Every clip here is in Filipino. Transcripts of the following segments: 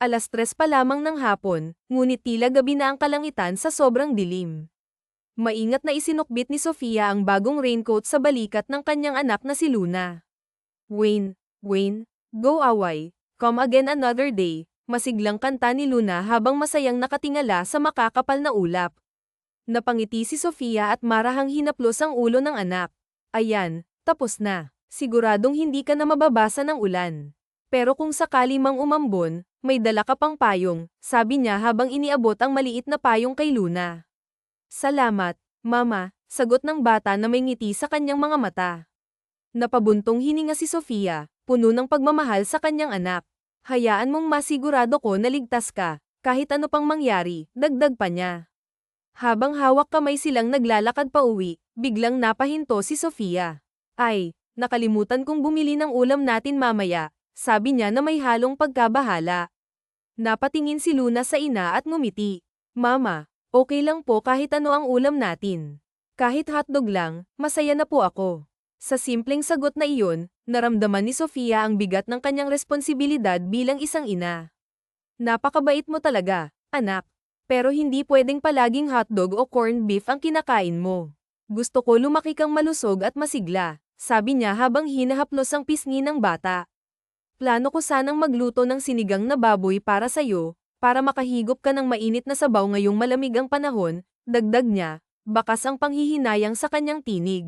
3:00 pa lamang ng hapon, ngunit tila gabi na ang kalangitan sa sobrang dilim. Maingat na isinukbit ni Sofia ang bagong raincoat sa balikat ng kanyang anak na si Luna. Wayne, go away, come again another day, masiglang kanta ni Luna habang masayang nakatingala sa makakapal na ulap. Napangiti si Sofia at marahang hinaplos ang ulo ng anak. Ayan, tapos na. Siguradong hindi ka na mababasa ng ulan. Pero kung sakali mang umambon, may dala ka pang payong, sabi niya habang iniabot ang maliit na payong kay Luna. Salamat, Mama, sagot ng bata na may ngiti sa kanyang mga mata. Napabuntong hininga si Sofia, puno ng pagmamahal sa kanyang anak. Hayaan mong masigurado ko na ligtas ka, kahit ano pang mangyari, dagdag pa niya. Habang hawak kamay silang naglalakad pa uwi, biglang napahinto si Sofia. Ay, nakalimutan kong bumili ng ulam natin mamaya, sabi niya na may halong pagkabahala. Napatingin si Luna sa ina at ngumiti. Mama, okay lang po kahit ano ang ulam natin. Kahit hotdog lang, masaya na po ako. Sa simpleng sagot na iyon, naramdaman ni Sofia ang bigat ng kanyang responsibilidad bilang isang ina. Napakabait mo talaga, anak. Pero hindi pwedeng palaging hotdog o corned beef ang kinakain mo. Gusto ko lumaki kang malusog at masigla, sabi niya habang hinahaplos ang pisngi ng bata. Plano ko sanang magluto ng sinigang na baboy para sa'yo, para makahigop ka ng mainit na sabaw ngayong malamig ang panahon, dagdag niya, bakas ang panghihinayang sa kanyang tinig.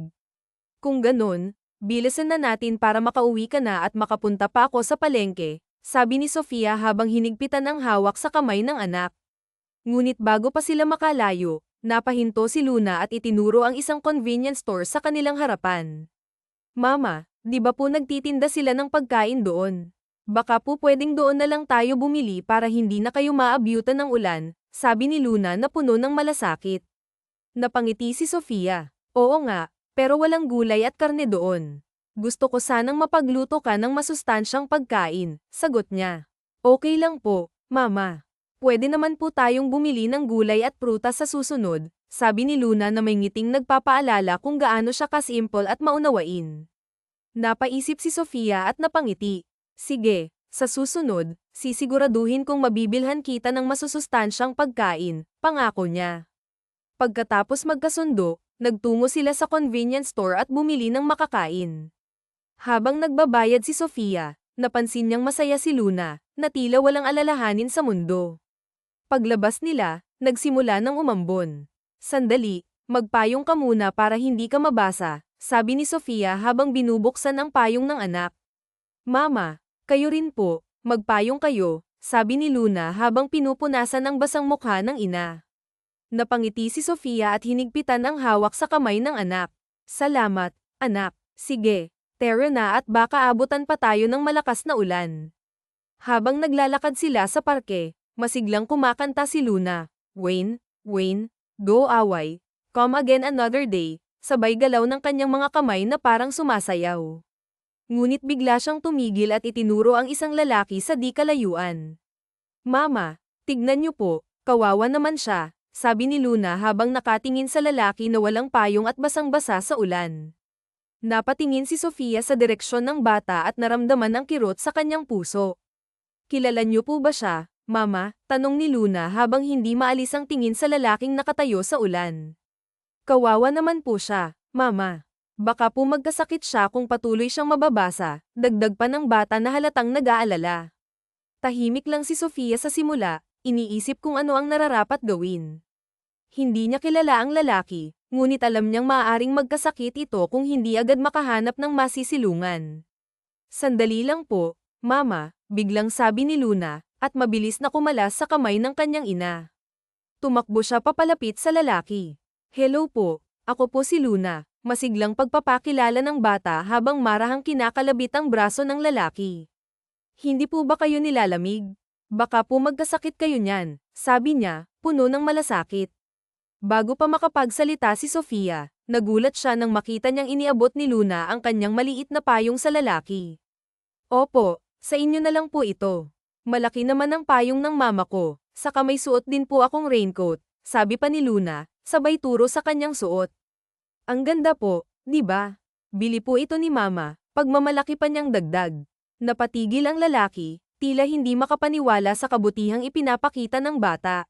Kung ganon, bilisan na natin para makauwi ka na at makapunta pa ako sa palengke, sabi ni Sofia habang hinigpitan ang hawak sa kamay ng anak. Ngunit bago pa sila makalayo, napahinto si Luna at itinuro ang isang convenience store sa kanilang harapan. Mama, di ba po nagtitinda sila ng pagkain doon? Baka po pwedeng doon na lang tayo bumili para hindi na kayo maabyutan ng ulan, sabi ni Luna na puno ng malasakit. Napangiti si Sofia. Oo nga, pero walang gulay at karne doon. Gusto ko sanang mapagluto ka ng masustansyang pagkain, sagot niya. Okay lang po, Mama. Pwede naman po tayong bumili ng gulay at prutas sa susunod, sabi ni Luna na may ngiting nagpapaalala kung gaano siya kasimple at maunawain. Napaisip si Sofia at napangiti. Sige, sa susunod, sisiguraduhin kong mabibilhan kita ng masusustansyang pagkain, pangako niya. Pagkatapos magkasundo, nagtungo sila sa convenience store at bumili ng makakain. Habang nagbabayad si Sofia, napansin niyang masaya si Luna, na tila walang alalahanin sa mundo. Paglabas nila, nagsimula ng umambon. Sandali, magpayong ka muna para hindi ka mabasa, sabi ni Sofia habang binubuksan ang payong ng anak. Mama, kayo rin po, magpayong kayo, sabi ni Luna habang pinupunasan ang basang mukha ng ina. Napangiti si Sofia at hinigpitan ang hawak sa kamay ng anak. Salamat, anak. Sige, tara na at baka abutan pa tayo ng malakas na ulan. Habang naglalakad sila sa parke, masiglang kumakanta si Luna. Wayne, go away, come again another day, sabay galaw ng kanyang mga kamay na parang sumasayaw. Ngunit bigla siyang tumigil at itinuro ang isang lalaki sa di kalayuan. Mama, tignan niyo po, kawawa naman siya, sabi ni Luna habang nakatingin sa lalaki na walang payong at basang-basa sa ulan. Napatingin si Sofia sa direksyon ng bata at naramdaman ang kirot sa kanyang puso. Kilala niyo po ba siya, Mama? Tanong ni Luna habang hindi maalis ang tingin sa lalaking nakatayo sa ulan. Kawawa naman po siya, Mama. Baka po magkasakit siya kung patuloy siyang mababasa, dagdag pa ng bata na halatang nag-aalala. Tahimik lang si Sofia sa simula, iniisip kung ano ang nararapat gawin. Hindi niya kilala ang lalaki, ngunit alam niyang maaaring magkasakit ito kung hindi agad makahanap ng masisilungan. Sandali lang po, Mama, biglang sabi ni Luna, at mabilis na kumalas sa kamay ng kanyang ina. Tumakbo siya papalapit sa lalaki. Hello po, ako po si Luna, masiglang pagpapakilala ng bata habang marahang kinakalabit ang braso ng lalaki. Hindi po ba kayo nilalamig? Baka po magkasakit kayo niyan, sabi niya, puno ng malasakit. Bago pa makapagsalita si Sofia, nagulat siya nang makita niyang iniabot ni Luna ang kanyang maliit na payong sa lalaki. Opo, sa inyo na lang po ito. Malaki naman ang payong ng mama ko, saka may suot din po akong raincoat, sabi pa ni Luna, sabay turo sa kanyang suot. Ang ganda po, di ba? Bili po ito ni Mama, pagmamalaki pa niyang dagdag. Napatigil ang lalaki, tila hindi makapaniwala sa kabutihang ipinapakita ng bata.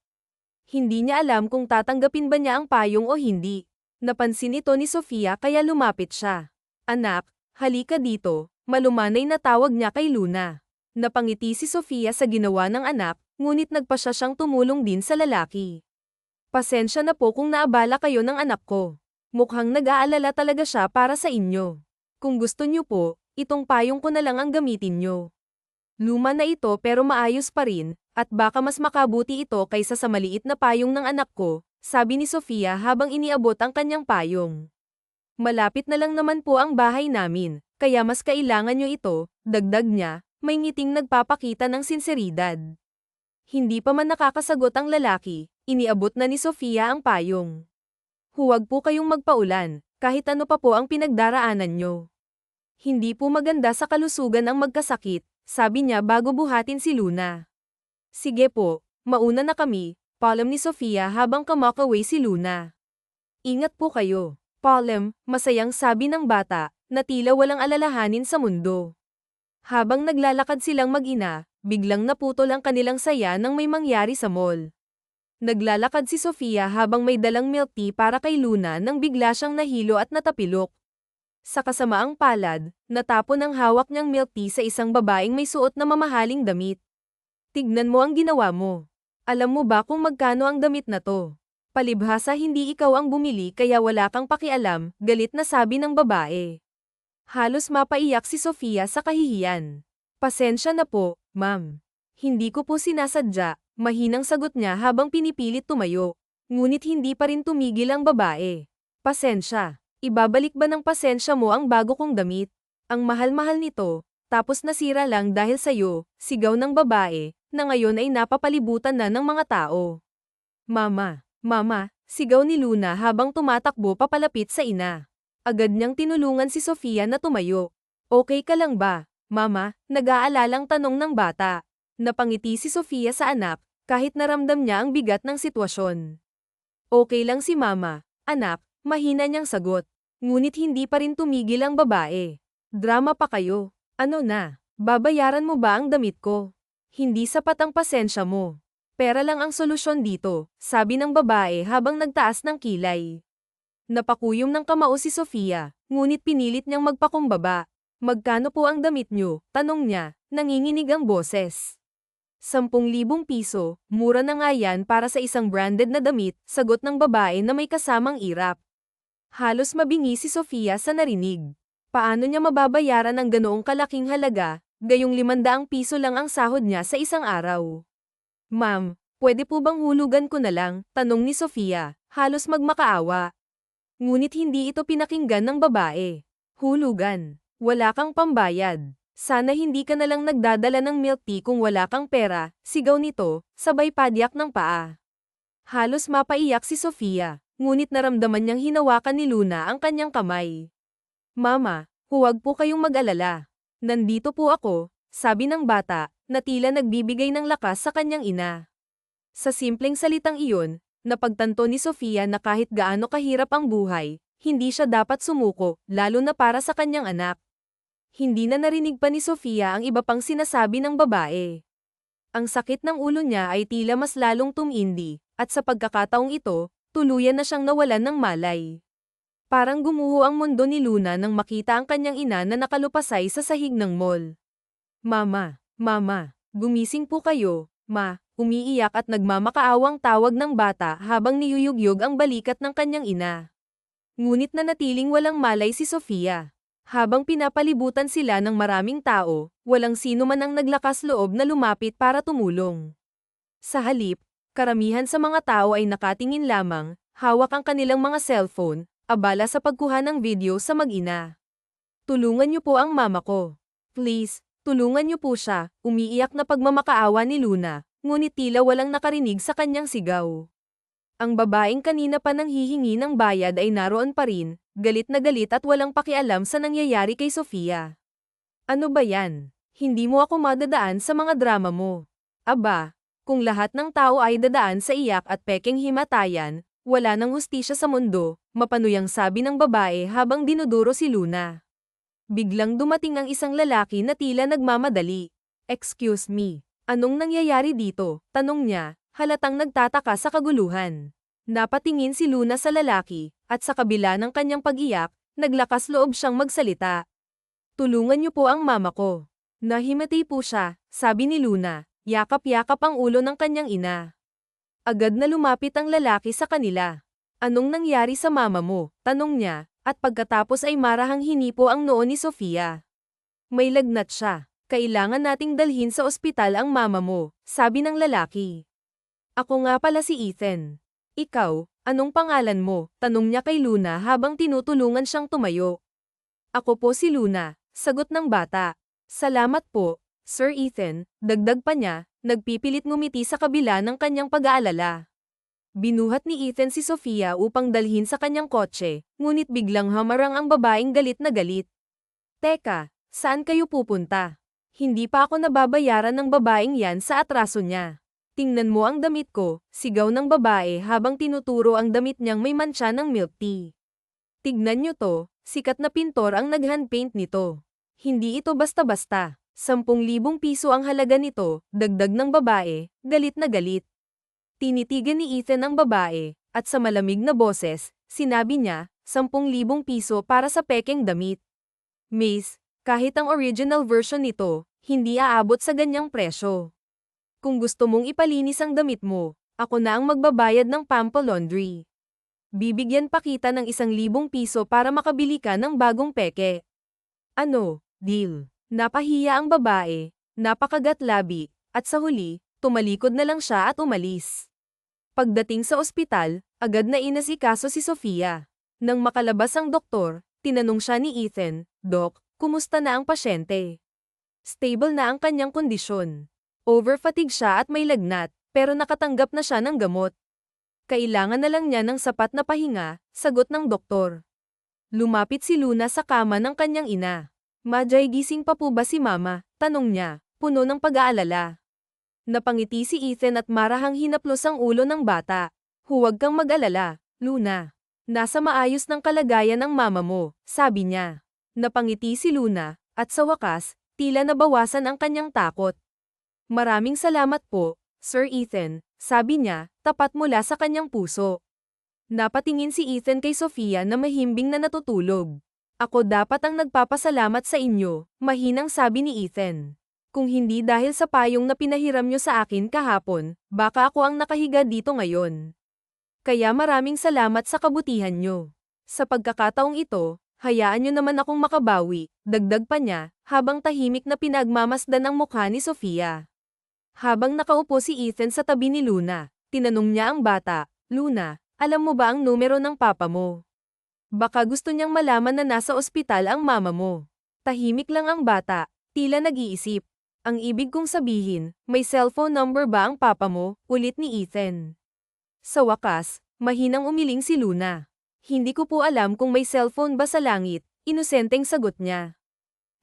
Hindi niya alam kung tatanggapin ba niya ang payong o hindi. Napansin ito ni Sofia kaya lumapit siya. Anak, halika dito, malumanay na tawag niya kay Luna. Napangiti si Sofia sa ginawa ng anak, ngunit nagpasya siyang tumulong din sa lalaki. Pasensya na po kung naabala kayo ng anak ko. Mukhang nag-aalala talaga siya para sa inyo. Kung gusto niyo po, itong payong ko na lang ang gamitin niyo. Luma na ito pero maayos pa rin, at baka mas makabuti ito kaysa sa maliit na payong ng anak ko, sabi ni Sofia habang iniabot ang kanyang payong. Malapit na lang naman po ang bahay namin, kaya mas kailangan niyo ito, dagdag niya, may ngiting nagpapakita ng sinseridad. Hindi pa man nakakasagot ang lalaki, iniabot na ni Sofia ang payong. Huwag po kayong magpaulan, kahit ano pa po ang pinagdaraanan nyo. Hindi po maganda sa kalusugan ang magkasakit, sabi niya bago buhatin si Luna. Sige po, mauna na kami, paalam ni Sofia habang kamakaway si Luna. Ingat po kayo, paalam, masayang sabi ng bata, na tila walang alalahanin sa mundo. Habang naglalakad silang mag-ina, biglang naputol ang kanilang saya nang may mangyari sa mall. Naglalakad si Sofia habang may dalang milk tea para kay Luna nang bigla siyang nahilo at natapilok. Sa kasamaang palad, natapon ang hawak niyang milk tea sa isang babaeng may suot na mamahaling damit. Tignan mo ang ginawa mo. Alam mo ba kung magkano ang damit na to? Palibhasa hindi ikaw ang bumili kaya wala kang pakialam, galit na sabi ng babae. Halos mapaiyak si Sofia sa kahihiyan. Pasensya na po, ma'am. Hindi ko po sinasadya, mahinang sagot niya habang pinipilit tumayo. Ngunit hindi pa rin tumigil ang babae. Pasensya. Ibabalik ba ng pasensya mo ang bago kong damit? Ang mahal-mahal nito, tapos nasira lang dahil sa'yo, sigaw ng babae, na ngayon ay napapalibutan na ng mga tao. Mama, mama, sigaw ni Luna habang tumatakbo papalapit sa ina. Agad niyang tinulungan si Sofia na tumayo. Okay ka lang ba, mama? Nag-aalalang tanong ng bata. Napangiti si Sofia sa anak, kahit naramdam niya ang bigat ng sitwasyon. Okay lang si mama, anak, mahina niyang sagot. Ngunit hindi pa rin tumigil ang babae. Drama pa kayo. Ano na, babayaran mo ba ang damit ko? Hindi sapat ang pasensya mo. Pera lang ang solusyon dito, sabi ng babae habang nagtaas ng kilay. Napakuyom ng kamao si Sofia, ngunit pinilit niyang magpakumbaba. Magkano po ang damit niyo? Tanong niya, nanginginig ang boses. 10,000 piso, mura na nga yan para sa isang branded na damit, sagot ng babae na may kasamang irap. Halos mabingi si Sofia sa narinig. Paano niya mababayaran ang ganoong kalaking halaga, gayong 500 piso lang ang sahod niya sa isang araw? Ma'am, pwede po bang hulugan ko na lang? Tanong ni Sofia, halos magmakaawa. Ngunit hindi ito pinakinggan ng babae. Hulugan. Wala kang pambayad. Sana hindi ka na lang nagdadala ng milk tea kung wala kang pera, sigaw nito, sabay padyak ng paa. Halos mapaiyak si Sofia, ngunit naramdaman niyang hinawakan ni Luna ang kanyang kamay. Mama, huwag po kayong mag-alala. Nandito po ako, sabi ng bata, na tila nagbibigay ng lakas sa kanyang ina. Sa simpleng salitang iyon, napagtanto ni Sofia na kahit gaano kahirap ang buhay, hindi siya dapat sumuko, lalo na para sa kanyang anak. Hindi na narinig pa ni Sofia ang iba pang sinasabi ng babae. Ang sakit ng ulo niya ay tila mas lalong tumindi, at sa pagkakataong ito, tuluyan na siyang nawalan ng malay. Parang gumuho ang mundo ni Luna nang makita ang kanyang ina na nakalupasay sa sahig ng mall. Mama, mama, gumising po kayo, ma, umiiyak at nagmamakaawang tawag ng bata habang niyuyugyog ang balikat ng kanyang ina. Ngunit nanatiling walang malay si Sofia. Habang pinapalibutan sila ng maraming tao, walang sino man ang naglakas loob na lumapit para tumulong. Sa halip, karamihan sa mga tao ay nakatingin lamang, hawak ang kanilang mga cellphone, abala sa pagkuha ng video sa mag-ina. Tulungan niyo po ang mama ko. Please, tulungan niyo po siya, umiiyak na pagmamakaawa ni Luna, ngunit tila walang nakarinig sa kanyang sigaw. Ang babaeng kanina pa nang hihingi ng bayad ay naroon pa rin, galit na galit at walang pakialam sa nangyayari kay Sofia. Ano ba yan? Hindi mo ako madadaan sa mga drama mo. Aba, kung lahat ng tao ay dadaan sa iyak at pekeng himatayan, wala nang hustisya sa mundo, mapanuyang sabi ng babae habang dinuduro si Luna. Biglang dumating ang isang lalaki na tila nagmamadali. Excuse me, anong nangyayari dito? Tanong niya, halatang nagtataka sa kaguluhan. Napatingin si Luna sa lalaki, at sa kabila ng kanyang pag-iyak, naglakas loob siyang magsalita. Tulungan niyo po ang mama ko. Nahimatay po siya, sabi ni Luna, yakap-yakap ang ulo ng kanyang ina. Agad na lumapit ang lalaki sa kanila. Anong nangyari sa mama mo? Tanong niya, at pagkatapos ay marahang hinipo ang noo ni Sofia. May lagnat siya. Kailangan nating dalhin sa ospital ang mama mo, sabi ng lalaki. Ako nga pala si Ethan. Ikaw, anong pangalan mo? Tanong niya kay Luna habang tinutulungan siyang tumayo. Ako po si Luna, sagot ng bata. Salamat po, Sir Ethan, dagdag pa niya, nagpipilit ngumiti sa kabila ng kanyang pag-aalala. Binuhat ni Ethan si Sofia upang dalhin sa kanyang kotse, ngunit biglang hamarang ang babaeng galit na galit. Teka, saan kayo pupunta? Hindi pa ako nababayaran ng babaeng yan sa atraso niya. Tingnan mo ang damit ko, sigaw ng babae habang tinuturo ang damit niyang may mantsa ng milk tea. Tignan niyo to, sikat na pintor ang nag-handpaint nito. Hindi ito basta-basta. 10,000 piso ang halaga nito, dagdag ng babae, galit na galit. Tinitigan ni Ethan ang babae, at sa malamig na boses, sinabi niya, 10,000 piso para sa pekeng damit. Miss, kahit ang original version nito, hindi aabot sa ganyang presyo. Kung gusto mong ipalinis ang damit mo, ako na ang magbabayad ng pampo laundry. Bibigyan pa kita ng 1,000 piso para makabili ka ng bagong peke. Ano, deal? Napahiya ang babae, napakagat-labi, at sa huli, tumalikod na lang siya at umalis. Pagdating sa ospital, agad na inasikaso si Sofia. Nang makalabas ang doktor, tinanong siya ni Ethan, Dok, kumusta na ang pasyente? Stable na ang kanyang kondisyon. Overfatigue siya at may lagnat, pero nakatanggap na siya ng gamot. Kailangan na lang niya ng sapat na pahinga, sagot ng doktor. Lumapit si Luna sa kama ng kanyang ina. Majay, gising pa po ba si mama? Tanong niya, puno ng pag-aalala. Napangiti si Ethan at marahang hinaplos ang ulo ng bata. Huwag kang mag-alala, Luna. Nasa maayos ng kalagayan ang mama mo, sabi niya. Napangiti si Luna, at sa wakas, tila nabawasan ang kanyang takot. Maraming salamat po, Sir Ethan, sabi niya, tapat mula sa kanyang puso. Napatingin si Ethan kay Sofia na mahimbing na natutulog. Ako dapat ang nagpapasalamat sa inyo, mahinang sabi ni Ethan. Kung hindi dahil sa payong na pinahiram niyo sa akin kahapon, baka ako ang nakahiga dito ngayon. Kaya maraming salamat sa kabutihan niyo. Sa pagkakataong ito, hayaan niyo naman akong makabawi, dagdag pa niya, habang tahimik na pinagmamasdan ang mukha ni Sofia. Habang nakaupo si Ethan sa tabi ni Luna, tinanong niya ang bata, Luna, alam mo ba ang numero ng papa mo? Baka gusto niyang malaman na nasa ospital ang mama mo. Tahimik lang ang bata, tila nag-iisip. Ang ibig kong sabihin, may cellphone number ba ang papa mo? Ulit ni Ethan. Sa wakas, mahinang umiling si Luna. Hindi ko po alam kung may cellphone ba sa langit, inosenteng sagot niya.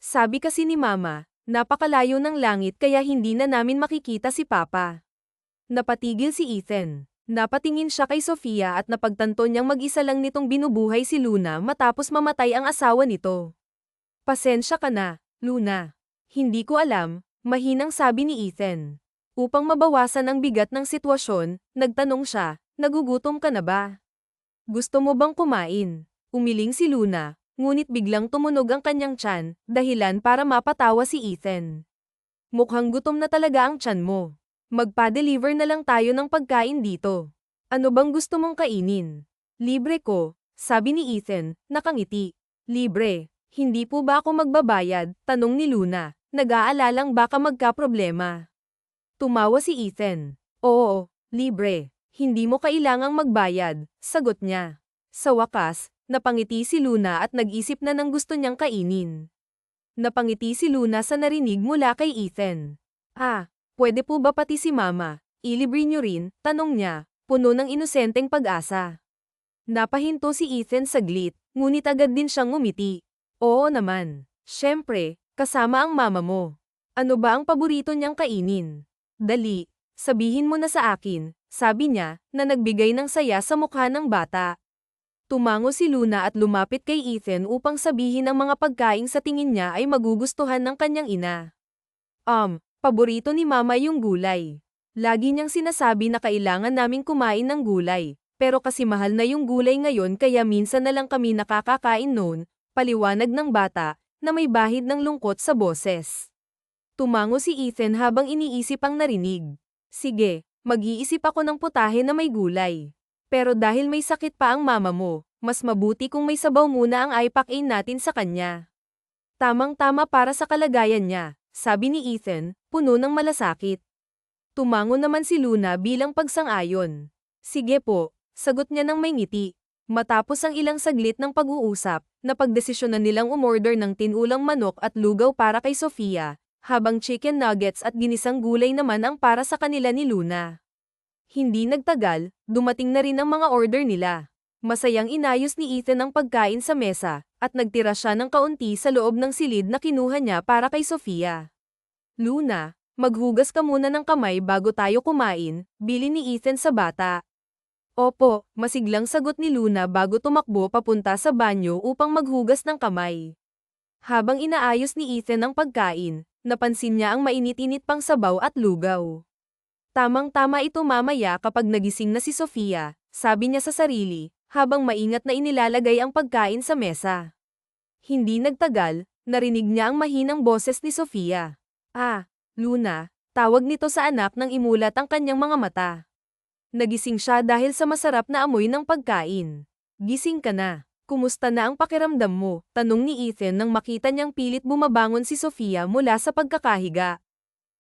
Sabi kasi ni mama, napakalayo ng langit kaya hindi na namin makikita si papa. Napatigil si Ethan. Napatingin siya kay Sofia at napagtanto niyang mag-isa lang nitong binubuhay si Luna matapos mamatay ang asawa nito. Pasensya ka na, Luna. Hindi ko alam, mahinang sabi ni Ethan. Upang mabawasan ang bigat ng sitwasyon, nagtanong siya, nagugutom ka na ba? Gusto mo bang kumain? Umiling si Luna, ngunit biglang tumunog ang kanyang tiyan, dahilan para mapatawa si Ethan. Mukhang gutom na talaga ang tiyan mo. Magpa-deliver na lang tayo ng pagkain dito. Ano bang gusto mong kainin? Libre ko, sabi ni Ethan, nakangiti. Libre, hindi po ba ako magbabayad? Tanong ni Luna, nag-aalalang baka magka-problema. Tumawa si Ethan. Oo, libre. Hindi mo kailangang magbayad, sagot niya. Sa wakas, napangiti si Luna at nag-isip na ng gusto niyang kainin. Napangiti si Luna sa narinig mula kay Ethan. Pwede po ba pati si mama? Ilibre niyo rin? Tanong niya, puno ng inosenteng pag-asa. Napahinto si Ethan saglit, ngunit agad din siyang ngumiti. Oo naman. Siyempre, kasama ang mama mo. Ano ba ang paborito niyang kainin? Dali, sabihin mo na sa akin, sabi niya, na nagbigay ng saya sa mukha ng bata. Tumango si Luna at lumapit kay Ethan upang sabihin ang mga pagkain sa tingin niya ay magugustuhan ng kanyang ina. Paborito ni Mama yung gulay. Lagi niyang sinasabi na kailangan naming kumain ng gulay, pero kasi mahal na yung gulay ngayon kaya minsan na lang kami nakakakain noon, paliwanag ng bata, na may bahid ng lungkot sa boses. Tumango si Ethan habang iniisip ang narinig. Sige, mag-iisip ako ng putahe na may gulay. Pero dahil may sakit pa ang mama mo, mas mabuti kung may sabaw muna ang aipakin natin sa kanya. Tamang-tama para sa kalagayan niya, sabi ni Ethan, puno ng malasakit. Tumango naman si Luna bilang pagsang-ayon. Sige po, sagot niya ng may ngiti. Matapos ang ilang saglit ng pag-uusap, napagdesisyonan nilang umorder ng tinulang manok at lugaw para kay Sofia, habang chicken nuggets at ginisang gulay naman ang para sa kanila ni Luna. Hindi nagtagal, dumating na rin ang mga order nila. Masayang inayos ni Ethan ang pagkain sa mesa, at nagtira siya ng kaunti sa loob ng silid na kinuha niya para kay Sofia. Luna, maghugas ka muna ng kamay bago tayo kumain, bilin ni Ethan sa bata. Opo, masiglang sagot ni Luna bago tumakbo papunta sa banyo upang maghugas ng kamay. Habang inaayos ni Ethan ang pagkain, napansin niya ang mainit-init pang sabaw at lugaw. Tamang-tama ito mamaya kapag nagising na si Sofia, sabi niya sa sarili, habang maingat na inilalagay ang pagkain sa mesa. Hindi nagtagal, narinig niya ang mahinang boses ni Sofia. Ah, Luna, tawag nito sa anak nang imulat ang kanyang mga mata. Nagising siya dahil sa masarap na amoy ng pagkain. Gising ka na. Kumusta na ang pakiramdam mo? Tanong ni Ethan nang makita niyang pilit bumabangon si Sofia mula sa pagkakahiga.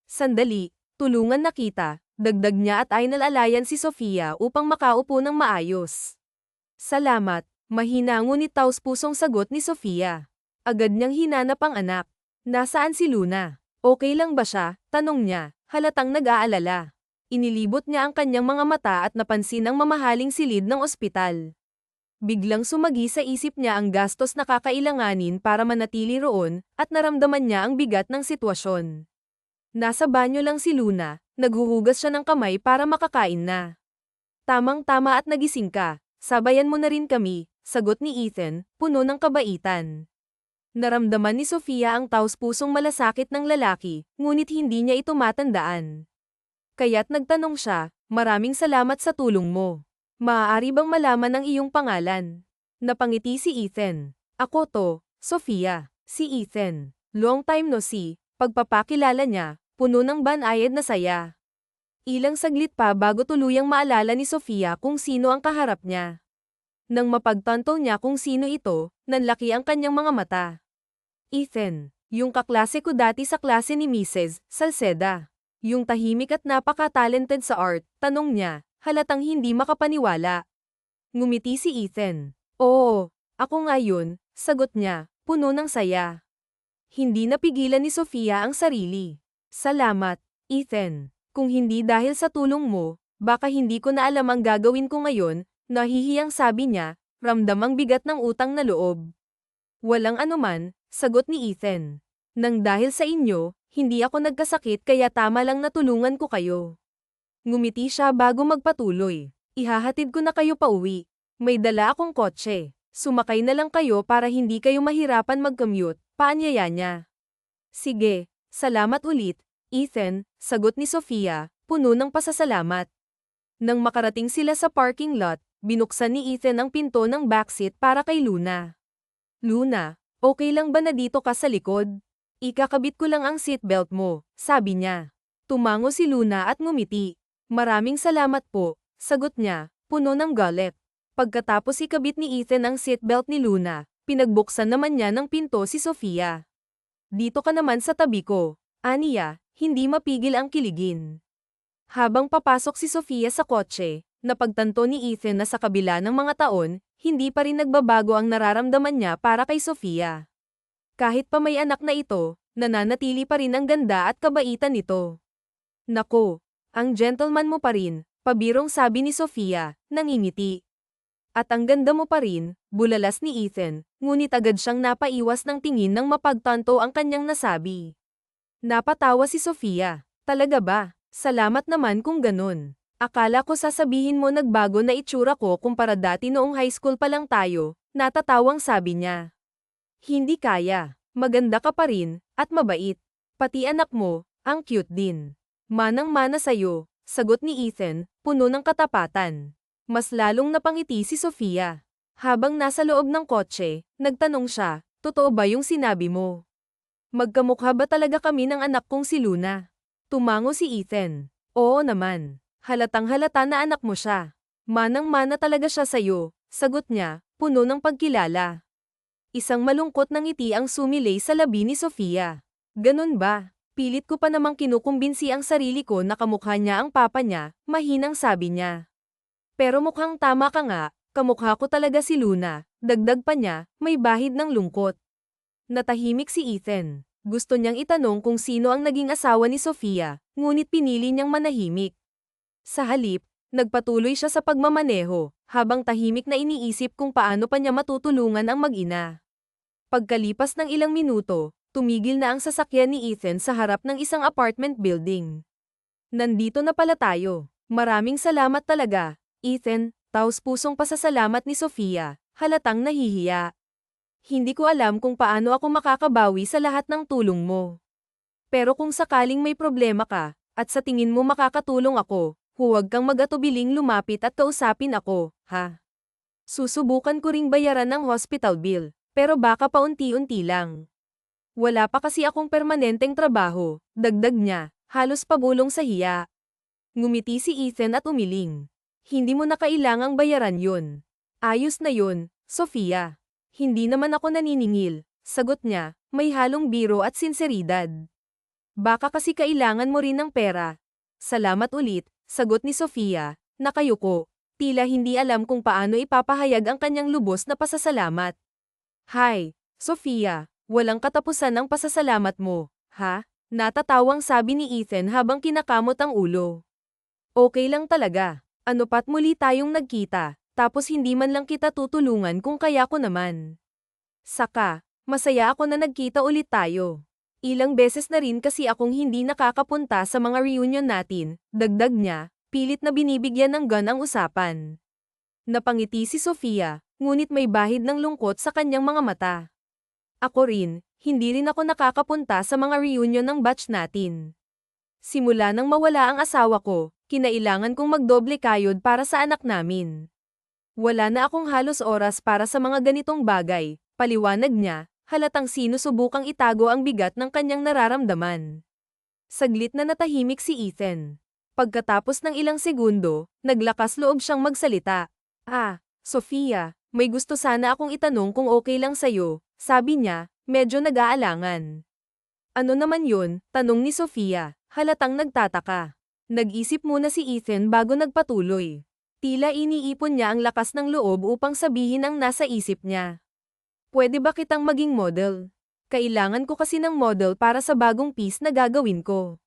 Sandali, tulungan na kita, dagdag niya at ainalalayan si Sofia upang makaupo ng maayos. Salamat, mahina ngunit taos-pusong sagot ni Sofia. Agad niyang hinanap ang anak. Nasaan si Luna? Okay lang ba siya? Tanong niya, halatang nag-aalala. Inilibot niya ang kanyang mga mata at napansin ang mamahaling silid ng ospital. Biglang sumagi sa isip niya ang gastos na kakailanganin para manatili roon, at naramdaman niya ang bigat ng sitwasyon. Nasa banyo lang si Luna, naghuhugas siya ng kamay para makakain na. Tamang-tama at nagising ka, sabayan mo na rin kami, sagot ni Ethan, puno ng kabaitan. Naramdaman ni Sofia ang taos-pusong malasakit ng lalaki, ngunit hindi niya ito matandaan. Kaya't nagtanong siya, maraming salamat sa tulong mo. Maaari bang malaman ang iyong pangalan? Napangiti si Ethan. Ako to, Sofia. Si Ethan. Long time no see, pagpapakilala niya, puno ng banayad na saya. Ilang saglit pa bago tuluyang maalala ni Sofia kung sino ang kaharap niya. Nang mapagtanto niya kung sino ito, nanlaki ang kanyang mga mata. Ethan, yung kaklase ko dati sa klase ni Mrs. Salceda. Yung tahimik at napaka-talented sa art, tanong niya, halatang hindi makapaniwala. Ngumiti si Ethan. Oo, ako nga yun, sagot niya, puno ng saya. Hindi napigilan ni Sofia ang sarili. Salamat, Ethan. Kung hindi dahil sa tulong mo, baka hindi ko na alam ang gagawin ko ngayon, nahihiyang sabi niya, ramdam ang bigat ng utang na loob. Walang anuman, sagot ni Ethan. Nang dahil sa inyo, hindi ako nagkasakit kaya tama lang na tulungan ko kayo. Ngumiti siya bago magpatuloy. Ihahatid ko na kayo pauwi. May dala akong kotse. Sumakay na lang kayo para hindi kayo mahirapan mag-commute, paanyaya niya. Sige, salamat ulit, Ethan, sagot ni Sofia, puno ng pasasalamat. Nang makarating sila sa parking lot, binuksan ni Ethan ang pinto ng backseat para kay Luna. Luna, okay lang ba na dito ka sa likod? Ikakabit ko lang ang seatbelt mo, sabi niya. Tumango si Luna at ngumiti. Maraming salamat po, sagot niya, puno ng galit. Pagkatapos ikabit ni Ethan ang seatbelt ni Luna, pinagbuksan naman niya ng pinto si Sofia. Dito ka naman sa tabi ko, aniya, hindi mapigil ang kiligin. Habang papasok si Sofia sa kotse, napagtanto ni Ethan na sa kabila ng mga taon, hindi pa rin nagbabago ang nararamdaman niya para kay Sofia. Kahit pa may anak na ito, nananatili pa rin ang ganda at kabaitan nito. Nako, ang gentleman mo pa rin, pabirong sabi ni Sofia, nangingiti. At ang ganda mo pa rin, bulalas ni Ethan, ngunit agad siyang napaiwas ng tingin nang mapagtanto ang kanyang nasabi. Napatawa si Sofia. Talaga ba? Salamat naman kung ganun. Akala ko sasabihin mo nagbago na itsura ko kumpara dati noong high school pa lang tayo, natatawang sabi niya. Hindi kaya. Maganda ka pa rin, at mabait. Pati anak mo, Ang cute din. Manang-mana sa'yo, sagot ni Ethan, puno ng katapatan. Mas lalong napangiti si Sofia. Habang nasa loob ng kotse, nagtanong siya, totoo ba yung sinabi mo? Magkamukha ba talaga kami ng anak kong si Luna? Tumango si Ethan. Oo naman. Halatang halata na anak mo siya. Manang-mana talaga siya sa'yo, sagot niya, puno ng pagkilala. Isang malungkot na ngiti ang sumilay sa labi ni Sofia. Ganun ba? Pilit ko pa namang kinukumbinsi ang sarili ko na kamukha niya ang papa niya, mahinang sabi niya. Pero mukhang tama ka nga, kamukha ko talaga si Luna, dagdag pa niya, may bahid ng lungkot. Natahimik si Ethan. Gusto niyang itanong kung sino ang naging asawa ni Sofia, ngunit pinili niyang manahimik. Sa halip, nagpatuloy siya sa pagmamaneho, habang tahimik na iniisip kung paano pa niya matutulungan ang mag-ina. Pagkalipas ng ilang minuto, tumigil na ang sasakyan ni Ethan sa harap ng isang apartment building. Nandito na pala tayo. Maraming salamat talaga, Ethan, taos-pusong pasasalamat ni Sofia, halatang nahihiya. Hindi ko alam kung paano ako makakabawi sa lahat ng tulong mo. Pero kung sakaling may problema ka, at sa tingin mo makakatulong ako, huwag kang mag-atubiling lumapit at kausapin ako, ha? Susubukan ko ring bayaran ang hospital bill, pero baka paunti-unti lang. Wala pa kasi akong permanenteng trabaho, dagdag niya, halos pabulong sa hiya. Ngumiti si Ethan at umiling. Hindi mo na kailangang bayaran yun. Ayos na yun, Sofia. Hindi naman ako naniningil, sagot niya, may halong biro at sinseridad. Baka kasi kailangan mo rin ng pera. Salamat ulit, sagot ni Sofia, nakayuko. Tila hindi alam kung paano ipapahayag ang kanyang lubos na pasasalamat. Hi, Sofia. Walang katapusan ang pasasalamat mo, ha? Natatawang sabi ni Ethan habang kinakamot ang ulo. Okay lang talaga. Ano pat muli tayong nagkita, tapos hindi man lang kita tutulungan kung kaya ko naman. Saka, masaya ako na nagkita ulit tayo. Ilang beses na rin kasi akong hindi nakakapunta sa mga reunion natin, dagdag niya, pilit na binibigyan ng gun ang usapan. Napangiti si Sofia, ngunit may bahid ng lungkot sa kanyang mga mata. Ako rin, hindi rin ako nakakapunta sa mga reunion ng batch natin. Simula nang mawala ang asawa ko, kinailangan kong magdoble kayod para sa anak namin. Wala na akong halos oras para sa mga ganitong bagay, paliwanag niya, halatang sinusubukang itago ang bigat ng kanyang nararamdaman. Saglit na natahimik si Ethan. Pagkatapos ng ilang segundo, naglakas loob siyang magsalita. Sofia, may gusto sana akong itanong kung okay lang sa'yo, sabi niya, medyo nag-aalangan. Ano naman yun? Tanong ni Sofia, halatang nagtataka. Nag-isip muna si Ethan bago nagpatuloy. Tila iniipon niya ang lakas ng loob upang sabihin ang nasa isip niya. Pwede ba kitang maging model? Kailangan ko kasi ng model para sa bagong piece na gagawin ko.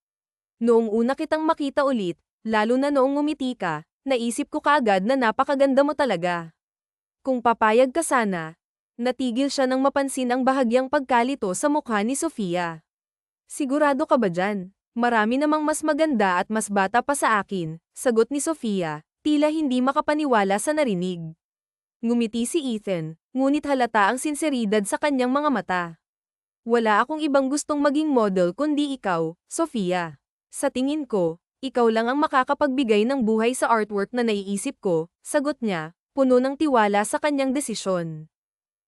Noong una kitang makita ulit, lalo na noong ngumiti ka, naisip ko kaagad na napakaganda mo talaga. Kung papayag ka sana. Natigil siya nang mapansin ang bahagyang pagkalito sa mukha ni Sofia. Sigurado ka ba dyan? Marami namang mas maganda at mas bata pa sa akin, sagot ni Sofia, tila hindi makapaniwala sa narinig. Ngumiti si Ethan, ngunit halata ang sinseridad sa kanyang mga mata. Wala akong ibang gustong maging model kundi ikaw, Sofia. Sa tingin ko, ikaw lang ang makakapagbigay ng buhay sa artwork na naiisip ko, sagot niya, puno ng tiwala sa kanyang desisyon.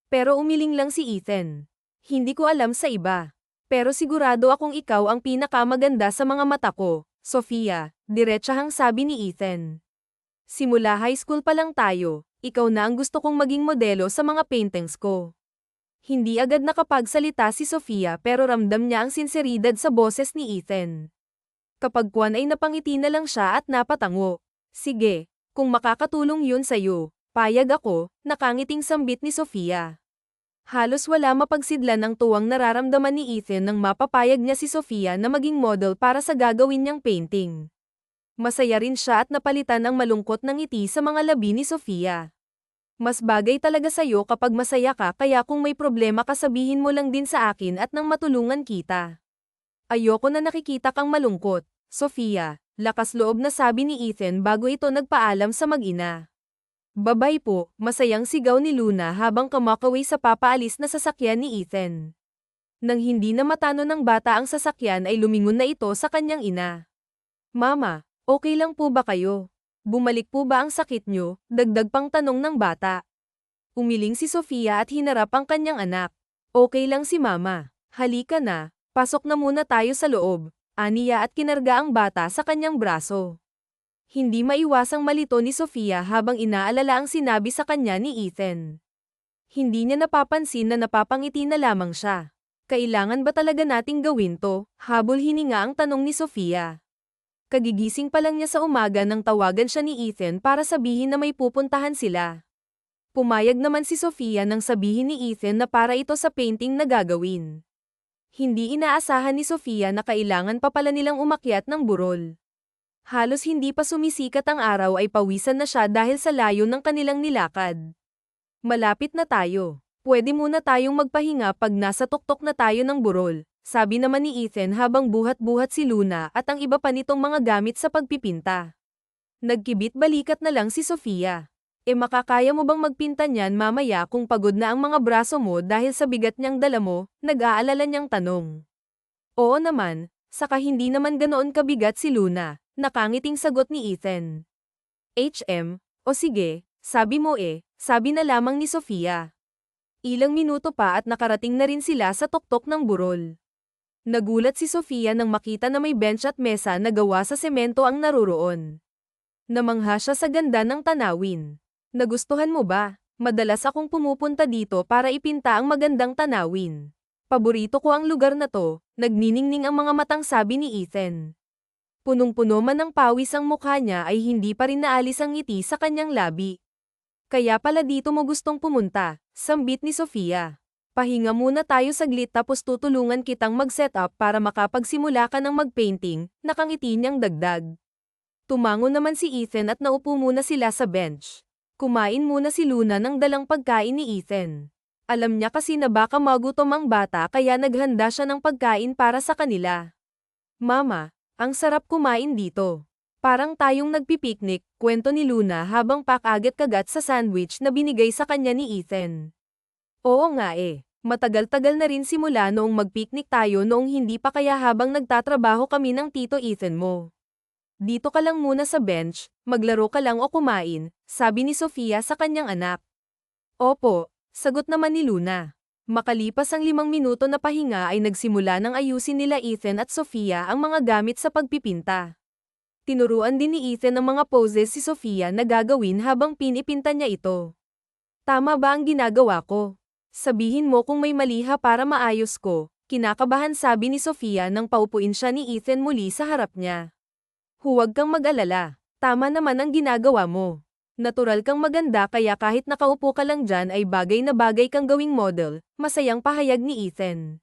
Pero umiling lang si Ethan. Hindi ko alam sa iba. Pero sigurado akong ikaw ang pinakamaganda sa mga mata ko, Sofia, diretsahang sabi ni Ethan. Simula high school pa lang tayo, ikaw na ang gusto kong maging modelo sa mga paintings ko. Hindi agad nakapagsalita si Sofia pero ramdam niya ang sinseridad sa boses ni Ethan. Kapag kuwan ay napangiti na lang siya at napatango. Sige, kung makakatulong yun sa'yo, payag ako, nakangiting sambit ni Sofia. Halos wala mapagsidlan ng tuwang nararamdaman ni Ethan nang mapapayag niya si Sofia na maging model para sa gagawin niyang painting. Masaya rin siya at napalitan ang malungkot na ngiti sa mga labi ni Sofia. Mas bagay talaga sa'yo kapag masaya ka kaya kung may problema ka sabihin mo lang din sa akin at nang matulungan kita. Ayoko na nakikita kang malungkot, Sofia, lakas loob na sabi ni Ethan bago ito nagpaalam sa mag-ina. Babay po, masayang sigaw ni Luna habang kumakaway sa papaalis na sasakyan ni Ethan. Nang hindi na matano ng bata ang sasakyan ay lumingon na ito sa kanyang ina. Mama, okay lang po ba kayo? Bumalik po ba ang sakit nyo? Dagdag pang tanong ng bata. Umiling si Sofia at hinarap ang kanyang anak. Okay lang si mama. Halika na, pasok na muna tayo sa loob. Aniya at kinarga ang bata sa kanyang braso. Hindi maiwasang malito ni Sofia habang inaalala ang sinabi sa kanya ni Ethan. Hindi niya napapansin na napapangiti na lamang siya. Kailangan ba talaga nating gawin to? Habol hininga ang tanong ni Sofia. Kagigising pa lang niya sa umaga nang tawagan siya ni Ethan para sabihin na may pupuntahan sila. Pumayag naman si Sofia nang sabihin ni Ethan na para ito sa painting na gagawin. Hindi inaasahan ni Sofia na kailangan pa pala nilang umakyat ng burol. Halos hindi pa sumisikat ang araw ay pawisan na siya dahil sa layo ng kanilang nilakad. Malapit na tayo. Pwede muna tayong magpahinga pag nasa tuktok na tayo ng burol, sabi naman ni Ethan habang buhat-buhat si Luna at ang iba pa nitong mga gamit sa pagpipinta. Nagkibit-balikat na lang si Sofia. Makakaya mo bang magpinta niyan mamaya kung pagod na ang mga braso mo dahil sa bigat niyang dala mo? Nag-aalala niyang tanong. Oo naman, saka hindi naman ganoon kabigat si Luna, nakangiting sagot ni Ethan. O sige, sabi mo sabi na lamang ni Sofia. Ilang minuto pa at nakarating na rin sila sa tuktok ng burol. Nagulat si Sofia nang makita na may bench at mesa na gawa sa semento ang naruroon. Namangha siya sa ganda ng tanawin. Nagustuhan mo ba? Madalas akong pumupunta dito para ipinta ang magandang tanawin. Paborito ko ang lugar na to, nagniningning ang mga matang sabi ni Ethan. Punong-puno man ng pawis ang mukha niya ay hindi pa rin naalis ang ngiti sa kanyang labi. Kaya pala dito mo gustong pumunta, sambit ni Sofia. Pahinga muna tayo saglit tapos tutulungan kitang mag-set up para makapagsimula ka ng mag-painting, nakangiti niyang dagdag. Tumango naman si Ethan at naupo muna sila sa bench. Kumain muna si Luna ng dalang pagkain ni Ethan. Alam niya kasi na baka magutom ang bata kaya naghanda siya ng pagkain para sa kanila. Mama, ang sarap kumain dito. Parang tayong nagpipiknik, kwento ni Luna habang pakagat-kagat sa sandwich na binigay sa kanya ni Ethan. Oo nga matagal-tagal na rin simula noong magpiknik tayo noong hindi pa kaya habang nagtatrabaho kami ng tito Ethan mo. Dito ka lang muna sa bench, maglaro ka lang o kumain, sabi ni Sofia sa kanyang anak. Opo, sagot naman ni Luna. Makalipas ang 5 minuto na pahinga ay nagsimula ng ayusin nila Ethan at Sofia ang mga gamit sa pagpipinta. Tinuruan din ni Ethan ang mga poses si Sofia na gagawin habang pinipinta niya ito. Tama ba ang ginagawa ko? Sabihin mo kung may mali para maayos ko, kinakabahan sabi ni Sofia nang paupuin siya ni Ethan muli sa harap niya. Huwag kang mag-alala, tama naman ang ginagawa mo. Natural kang maganda kaya kahit nakaupo ka lang dyan ay bagay na bagay kang gawing model, masayang pahayag ni Ethan.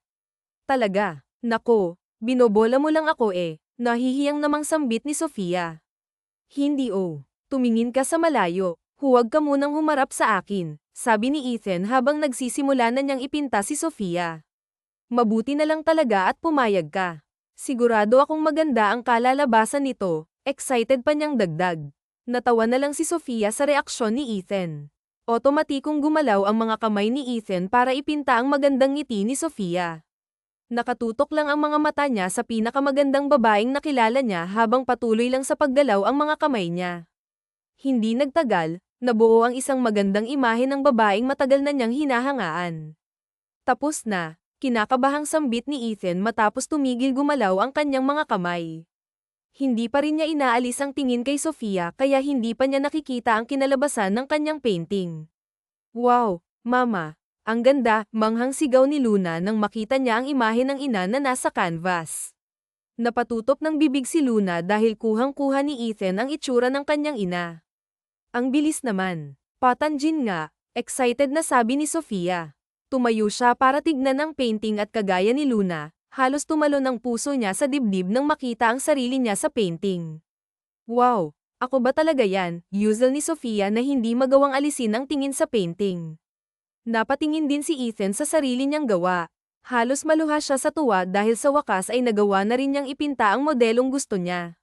Talaga, nako, binobola mo lang ako nahihiyang namang sambit ni Sofia. Hindi tumingin ka sa malayo, huwag ka munang humarap sa akin, sabi ni Ethan habang nagsisimula na niyang ipinta si Sofia. Mabuti na lang talaga at pumayag ka. Sigurado akong maganda ang kalalabasan nito, excited pa niyang dagdag. Natawa na lang si Sofia sa reaksyon ni Ethan. Otomatikong gumalaw ang mga kamay ni Ethan para ipinta ang magandang ngiti ni Sofia. Nakatutok lang ang mga mata niya sa pinakamagandang babaeng nakilala niya habang patuloy lang sa paggalaw ang mga kamay niya. Hindi nagtagal, nabuo ang isang magandang imahe ng babaeng matagal na niyang hinahangaan. Tapos na, kinakabahang sambit ni Ethan matapos tumigil gumalaw ang kanyang mga kamay. Hindi pa rin niya inaalis ang tingin kay Sofia kaya hindi pa niya nakikita ang kinalabasan ng kanyang painting. Wow, Mama! Ang ganda, manghang sigaw ni Luna nang makita niya ang imahe ng ina na nasa canvas. Napatutop ng bibig si Luna dahil kuhang-kuha ni Ethan ang itsura ng kanyang ina. Ang bilis naman. Patanjin nga, excited na sabi ni Sofia. Tumayo siya para tignan ang painting at kagaya ni Luna, halos tumalon ang puso niya sa dibdib nang makita ang sarili niya sa painting. Wow, ako ba talaga yan? Yuzel ni Sofia na hindi magawang alisin ang tingin sa painting. Napatingin din si Ethan sa sarili niyang gawa. Halos maluha siya sa tuwa dahil sa wakas ay nagawa na rin niyang ipinta ang modelong gusto niya.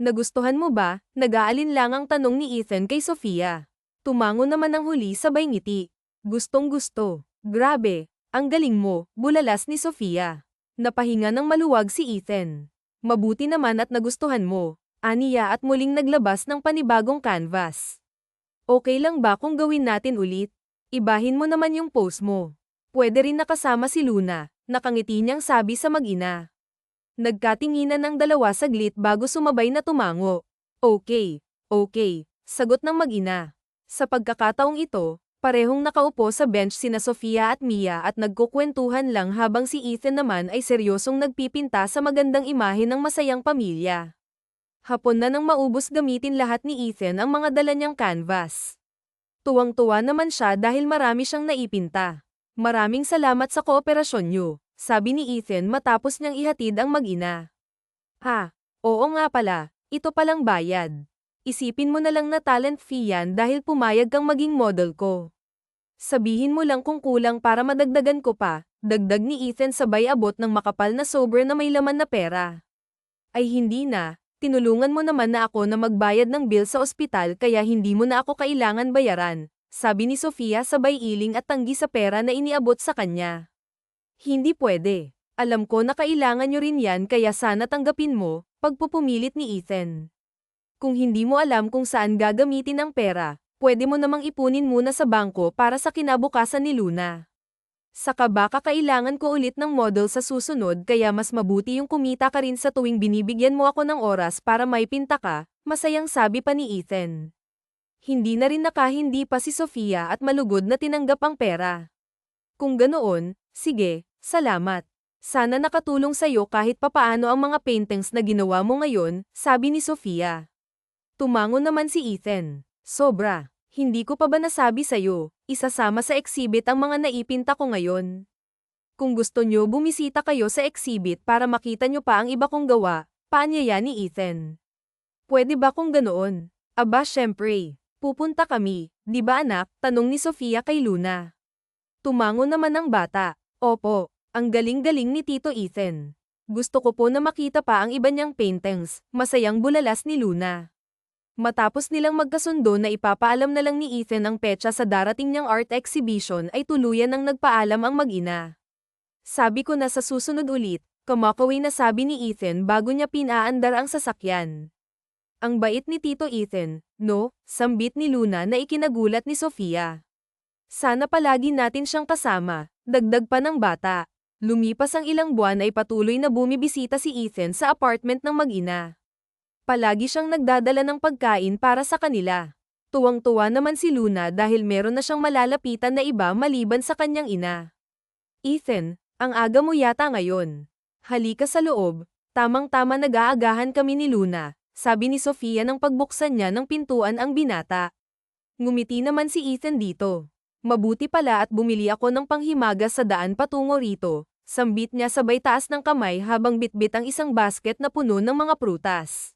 Nagustuhan mo ba? Nag-aalinlang ang tanong ni Ethan kay Sofia. Tumango naman ng huli sabay ngiti. Gustong gusto. Grabe, Ang galing mo, bulalas ni Sofia. Napahinga ng maluwag si Ethan. Mabuti naman at nagustuhan mo, aniya at muling naglabas ng panibagong canvas. Okay lang ba kung gawin natin ulit? Ibahin mo naman yung pose mo. Pwede rin nakasama si Luna, nakangiti niyang sabi sa mag-ina. Nagkatinginan ng dalawa saglit bago sumabay na tumango. Okay, okay, sagot ng mag-ina. Sa pagkakataong ito, parehong nakaupo sa bench sina Sofia at Mia at nagkukwentuhan lang habang si Ethan naman ay seryosong nagpipinta sa magandang imahe ng masayang pamilya. Hapon na nang maubos gamitin lahat ni Ethan ang mga dala niyang canvas. Tuwang-tuwa naman siya dahil marami siyang naipinta. Maraming salamat sa kooperasyon niyo, sabi ni Ethan matapos niyang ihatid ang mag-ina. Oo nga pala, ito palang bayad. Isipin mo na lang na talent fee yan dahil pumayag kang maging model ko. Sabihin mo lang kung kulang para madagdagan ko pa, dagdag ni Ethan sabay abot ng makapal na sobre na may laman na pera. Ay hindi na, tinulungan mo naman na ako na magbayad ng bill sa ospital kaya hindi mo na ako kailangan bayaran, sabi ni Sofia sabay iling at tanggi sa pera na iniabot sa kanya. Hindi pwede. Alam ko na kailangan nyo rin yan kaya sana tanggapin mo, pagpupumilit ni Ethan. Kung hindi mo alam kung saan gagamitin ang pera, pwede mo namang ipunin muna sa bangko para sa kinabukasan ni Luna. Saka baka kailangan ko ulit ng model sa susunod kaya mas mabuti yung kumita ka rin sa tuwing binibigyan mo ako ng oras para may pinta ka, masayang sabi pa ni Ethan. Hindi na rin nakahindi pa si Sofia at malugod na tinanggap ang pera. Kung ganoon, sige, salamat. Sana nakatulong sa'yo kahit papaano ang mga paintings na ginawa mo ngayon, sabi ni Sofia. Tumango naman si Ethan. Sobra. Hindi ko pa ba nasabi sa'yo, isasama sa exhibit ang mga naipinta ko ngayon. Kung gusto nyo bumisita kayo sa exhibit para makita nyo pa ang iba kong gawa, paanyaya ni Ethan. Pwede ba kung ganoon? Aba syempre, pupunta kami, di ba anak? Tanong ni Sofia kay Luna. Tumango naman ang bata. Opo, ang galing-galing ni Tito Ethan. Gusto ko po na makita pa ang iba niyang paintings, masayang bulalas ni Luna. Matapos nilang magkasundo na ipapaalam na lang ni Ethan ang petsa sa darating niyang art exhibition ay tuluyan nang nagpaalam ang mag-ina. Sabi ko na sa susunod ulit, kumakaway na sabi ni Ethan bago niya pinaandar ang sasakyan. Ang bait ni Tito Ethan, no? Sambit ni Luna na ikinagulat ni Sofia. Sana palagi natin siyang kasama, dagdag pa ng bata. Lumipas ang ilang buwan ay patuloy na bumibisita si Ethan sa apartment ng mag-ina. Palagi siyang nagdadala ng pagkain para sa kanila. Tuwang-tuwa naman si Luna dahil meron na siyang malalapitan na iba maliban sa kanyang ina. Ethan, ang aga mo yata ngayon. Halika sa loob, tamang-tama nag-aagahan kami ni Luna, sabi ni Sofia nang pagbuksan niya ng pintuan ang binata. Ngumiti naman si Ethan dito. Mabuti pala at bumili ako ng panghimagas sa daan patungo rito, sambit niya sabay taas ng kamay habang bitbit ang isang basket na puno ng mga prutas.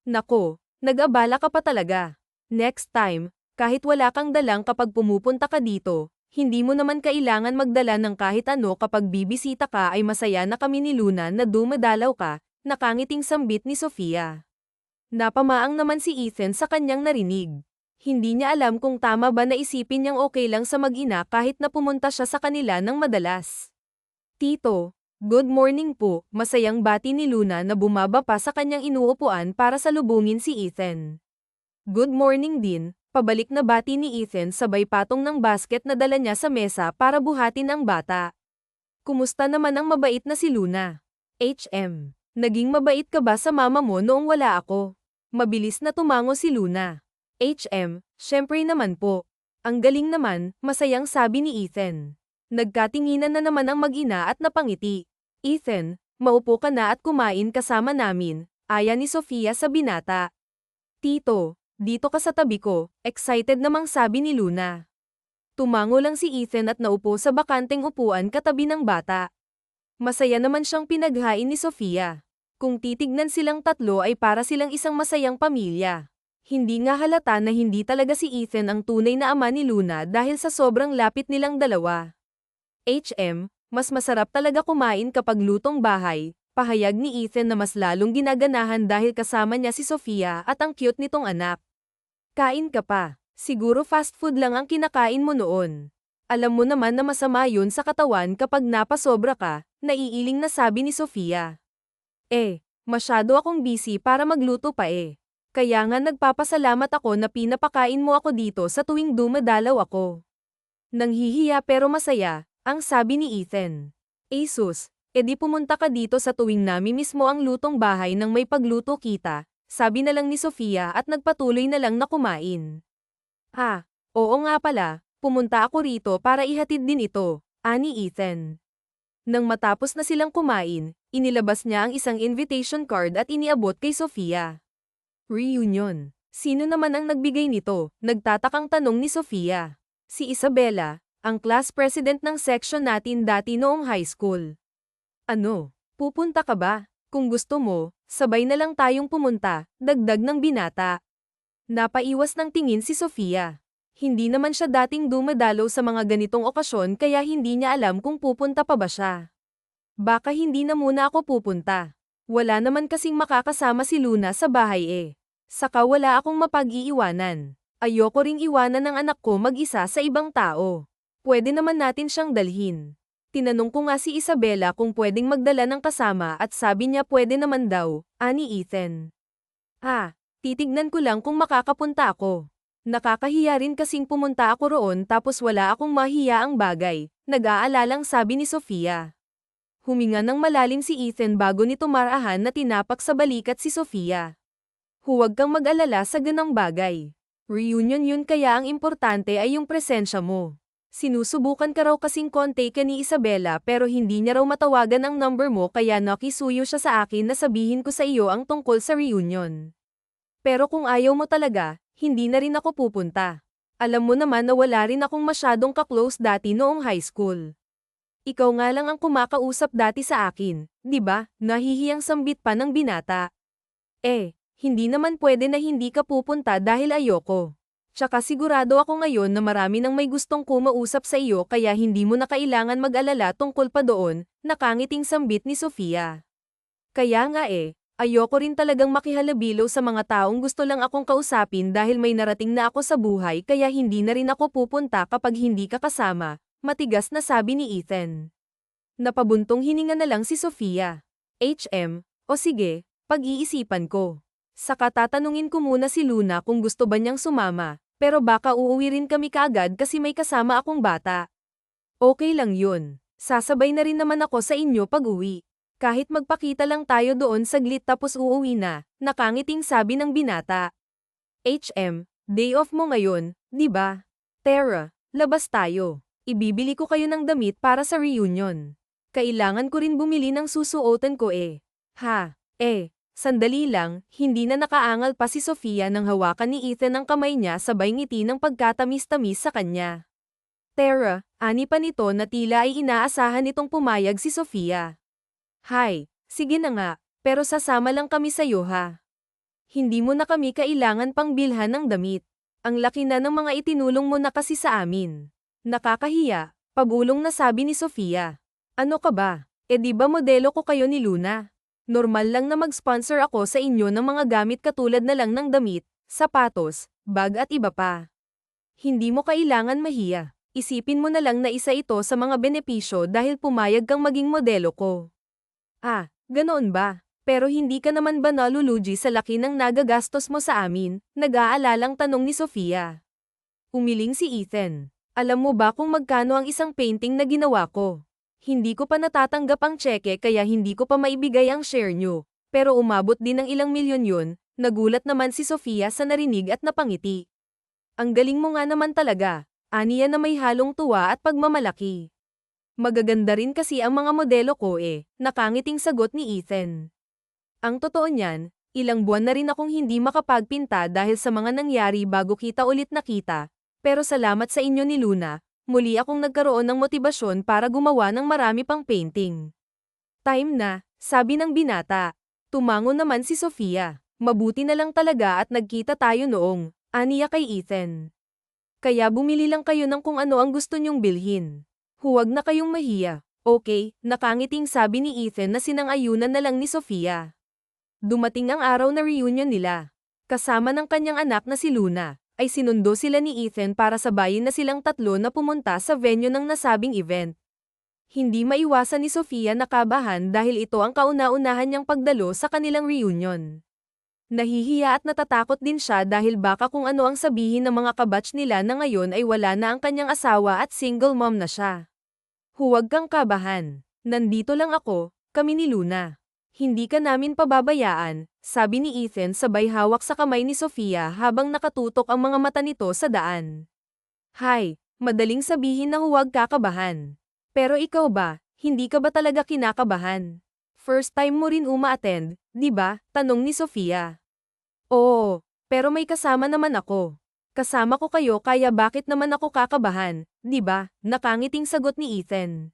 Nako, nag-abala ka pa talaga. Next time, kahit wala kang dalang kapag pumupunta ka dito, hindi mo naman kailangan magdala ng kahit ano kapag bibisita ka ay masaya na kami ni Luna na dumadalaw ka, nakangiting sambit ni Sofia. Napamaang naman si Ethan sa kanyang narinig. Hindi niya alam kung tama ba na isipin niyang okay lang sa mag-ina kahit na pumunta siya sa kanila ng madalas. Tito, good morning po, masayang bati ni Luna na bumaba pa sa kanyang inuupuan para salubungin si Ethan. Good morning din, pabalik na bati ni Ethan sabay patong ng basket na dala niya sa mesa para buhatin ang bata. Kumusta naman ang mabait na si Luna? HM, naging mabait ka ba sa mama mo noong wala ako? Mabilis na tumango si Luna. HM, syempre naman po. Ang galing naman, masayang sabi ni Ethan. Nagkatinginan na naman ang mag-ina at napangiti. Ethan, maupo ka na at kumain kasama namin, aya ni Sofia sa binata. Tito, dito ka sa tabi ko, excited namang sabi ni Luna. Tumango lang si Ethan at naupo sa bakanteng upuan katabi ng bata. Masaya naman siyang pinaghain ni Sofia. Kung titignan silang tatlo ay para silang isang masayang pamilya. Hindi nga halata na hindi talaga si Ethan ang tunay na ama ni Luna dahil sa sobrang lapit nilang dalawa. HM, mas masarap talaga kumain kapag lutong bahay, pahayag ni Ethan na mas lalong ginaganahan dahil kasama niya si Sofia at ang cute nitong anak. Kain ka pa, siguro fast food lang ang kinakain mo noon. Alam mo naman na masama yun sa katawan kapag napasobra ka, naiiling na sabi ni Sofia. Masyado akong busy para magluto pa eh. Kaya nga nagpapasalamat ako na pinapakain mo ako dito sa tuwing dumadalaw ako. Nanghihiya pero masaya, ang sabi ni Ethan. Sus, edi pumunta ka dito sa tuwing nami mismo ang lutong bahay nang may pagluto kita, sabi na lang ni Sofia at nagpatuloy na lang na kumain. Oo nga pala, pumunta ako rito para ihatid din ito, ani Ethan. Nang matapos na silang kumain, inilabas niya ang isang invitation card at iniabot kay Sofia. Reunion. Sino naman ang nagbigay nito? Nagtatakang tanong ni Sofia. Si Isabella, ang class president ng section natin dati noong high school. Ano? Pupunta ka ba? Kung gusto mo, sabay na lang tayong pumunta, dagdag ng binata. Napaiwas ng tingin si Sofia. Hindi naman siya dating dumadalo sa mga ganitong okasyon kaya hindi niya alam kung pupunta pa ba siya. Baka hindi na muna ako pupunta. Wala naman kasing makakasama si Luna sa bahay eh. Saka wala akong mapag-iiwanan. Ayoko ring iwanan ng anak ko mag-isa sa ibang tao. Pwede naman natin siyang dalhin. Tinanong ko nga si Isabella kung pwedeng magdala ng kasama at sabi niya pwede naman daw, ani Ethan. Titignan ko lang kung makakapunta ako. Nakakahiya rin kasing pumunta ako roon tapos wala akong mahiyaang bagay, nag-aalalang sabi ni Sofia. Huminga ng malalim si Ethan bago nito marahan na tinapak sa balikat si Sofia. Huwag kang mag-alala sa ganang bagay. Reunion yun kaya ang importante ay yung presensya mo. Sinusubukan ka raw kasing kontakin ni Isabella pero hindi niya raw matawagan ang number mo kaya nakisuyo siya sa akin na sabihin ko sa iyo ang tungkol sa reunion. Pero kung ayaw mo talaga, hindi na rin ako pupunta. Alam mo naman na wala rin akong masyadong ka-close dati noong high school. Ikaw nga lang ang kumakausap dati sa akin, di ba? Nahihiyang sambit pa ng binata. Hindi naman pwede na hindi ka pupunta dahil ayoko. Tsaka sigurado ako ngayon na marami nang may gustong kumausap sa iyo kaya hindi mo na kailangan mag-alala tungkol pa doon, nakangiting sambit ni Sofia. Kaya nga ayoko rin talagang makihalubilo sa mga taong gusto lang akong kausapin dahil may narating na ako sa buhay kaya hindi na rin ako pupunta kapag hindi ka kasama, matigas na sabi ni Ethan. Napabuntong hininga na lang si Sofia. O sige, pag-iisipan ko. Saka tatanungin ko muna si Luna kung gusto ba niyang sumama, pero baka uuwi rin kami kaagad kasi may kasama akong bata. Okay lang yun. Sasabay na rin naman ako sa inyo pag-uwi. Kahit magpakita lang tayo doon saglit tapos uuwi na, nakangiting sabi ng binata. Day off mo ngayon, di ba? Tara, labas tayo. Ibibili ko kayo ng damit para sa reunion. Kailangan ko rin bumili ng susuotan ko Sandali lang, hindi na nakaangal pa si Sofia nang hawakan ni Ethan ang kamay niya sabay ngiti ng pagkatamis-tamis sa kanya. Tara, ani pa nito na tila ay inaasahan nitong pumayag si Sofia. Sige na nga, pero sasama lang kami sa'yo ha. Hindi mo na kami kailangan pang bilhan ng damit. Ang laki na ng mga itinulong mo na kasi sa amin. Nakakahiya, pabulong na sabi ni Sofia. Ano ka ba? Di ba modelo ko kayo ni Luna? Normal lang na mag-sponsor ako sa inyo ng mga gamit katulad na lang ng damit, sapatos, bag at iba pa. Hindi mo kailangan mahiya. Isipin mo na lang na isa ito sa mga benepisyo dahil pumayag kang maging modelo ko. Ganoon ba? Pero hindi ka naman ba nalulugi sa laki ng nagagastos mo sa amin? Nag-aalalang tanong ni Sofia. Umiling si Ethan. Alam mo ba kung magkano ang isang painting na ginawa ko? Hindi ko pa natatanggap ang tseke kaya hindi ko pa maibigay ang share nyo. Pero umabot din ng ilang milyon yun, nagulat naman si Sofia sa narinig at napangiti. Ang galing mo nga naman talaga, aniya na may halong tuwa at pagmamalaki. Magaganda rin kasi ang mga modelo ko nakangiting sagot ni Ethan. Ang totoo niyan, ilang buwan na rin akong hindi makapagpinta dahil sa mga nangyari bago kita ulit nakita, pero salamat sa inyo ni Luna, muli akong nagkaroon ng motibasyon para gumawa ng marami pang painting. Time na, sabi ng binata. Tumango naman si Sofia. Mabuti na lang talaga at nagkita tayo noong, aniya kay Ethan. Kaya bumili lang kayo ng kung ano ang gusto nyong bilhin. Huwag na kayong mahiya. Okay, nakangiting sabi ni Ethan na sinang-ayunan na lang ni Sofia. Dumating ang araw na reunion nila. Kasama ng kanyang anak na si Luna. ay sinundo sila ni Ethan para sabayin na silang tatlo na pumunta sa venue ng nasabing event. Hindi maiwasan ni Sofia na kabahan dahil ito ang kauna-unahan niyang pagdalo sa kanilang reunion. Nahihiya at natatakot din siya dahil baka kung ano ang sabihin ng mga kabatch nila na ngayon ay wala na ang kanyang asawa at single mom na siya. Huwag kang kabahan. Nandito lang ako, kami ni Luna. Hindi ka namin pababayaan, sabi ni Ethan sabay hawak sa kamay ni Sofia habang nakatutok ang mga mata nito sa daan. Hay, madaling sabihin na huwag kakabahan. Pero ikaw ba, hindi ka ba talaga kinakabahan? First time mo rin uma-attend, di ba? Tanong ni Sofia. Oo, pero may kasama naman ako. Kasama ko kayo kaya bakit naman ako kakabahan, di ba? Nakangiting sagot ni Ethan.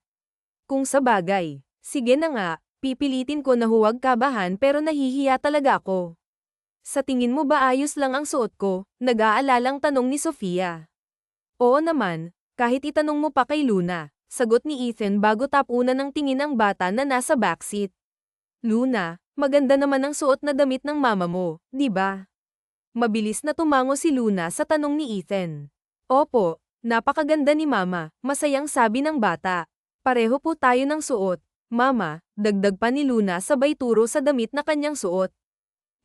Kung sa bagay, sige na nga, pipilitin ko na huwag kabahan pero nahihiya talaga ako. Sa tingin mo ba ayos lang ang suot ko? Nag-aalalang tanong ni Sofia. Oo naman, kahit itanong mo pa kay Luna, sagot ni Ethan bago tapunan ng tingin ang bata na nasa backseat. Luna, maganda naman ang suot na damit ng mama mo, di ba? Mabilis na tumango si Luna sa tanong ni Ethan. Opo, napakaganda ni mama, masayang sabi ng bata. Pareho po tayo ng suot. Mama, dagdag pa ni Luna sabay turo sa damit na kanyang suot.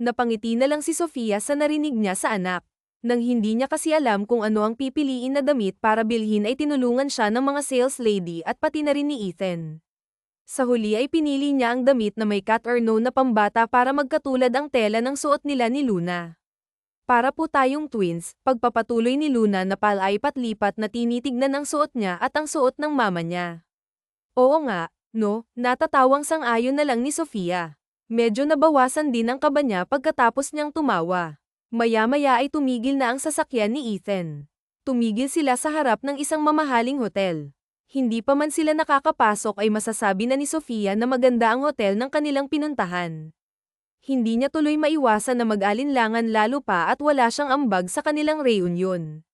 Napangiti na lang si Sofia sa narinig niya sa anak. Nang hindi niya kasi alam kung ano ang pipiliin na damit para bilhin ay tinulungan siya ng mga sales lady at pati na rin ni Ethan. Sa huli ay pinili niya ang damit na may cut or no na pambata para magkatulad ang tela ng suot nila ni Luna. Para po tayong twins, pagpapatuloy ni Luna na palaipat-lipat na tinitignan ang suot niya at ang suot ng mama niya. Oo nga, no, natatawang sang-ayon na lang ni Sofia. Medyo nabawasan din ang kaba niya pagkatapos niyang tumawa. Maya-maya ay tumigil na ang sasakyan ni Ethan. Tumigil sila sa harap ng isang mamahaling hotel. Hindi pa man sila nakakapasok ay masasabi na ni Sofia na maganda ang hotel ng kanilang pinuntahan. Hindi niya tuloy maiwasan na mag-alinlangan lalo pa at wala siyang ambag sa kanilang reunion.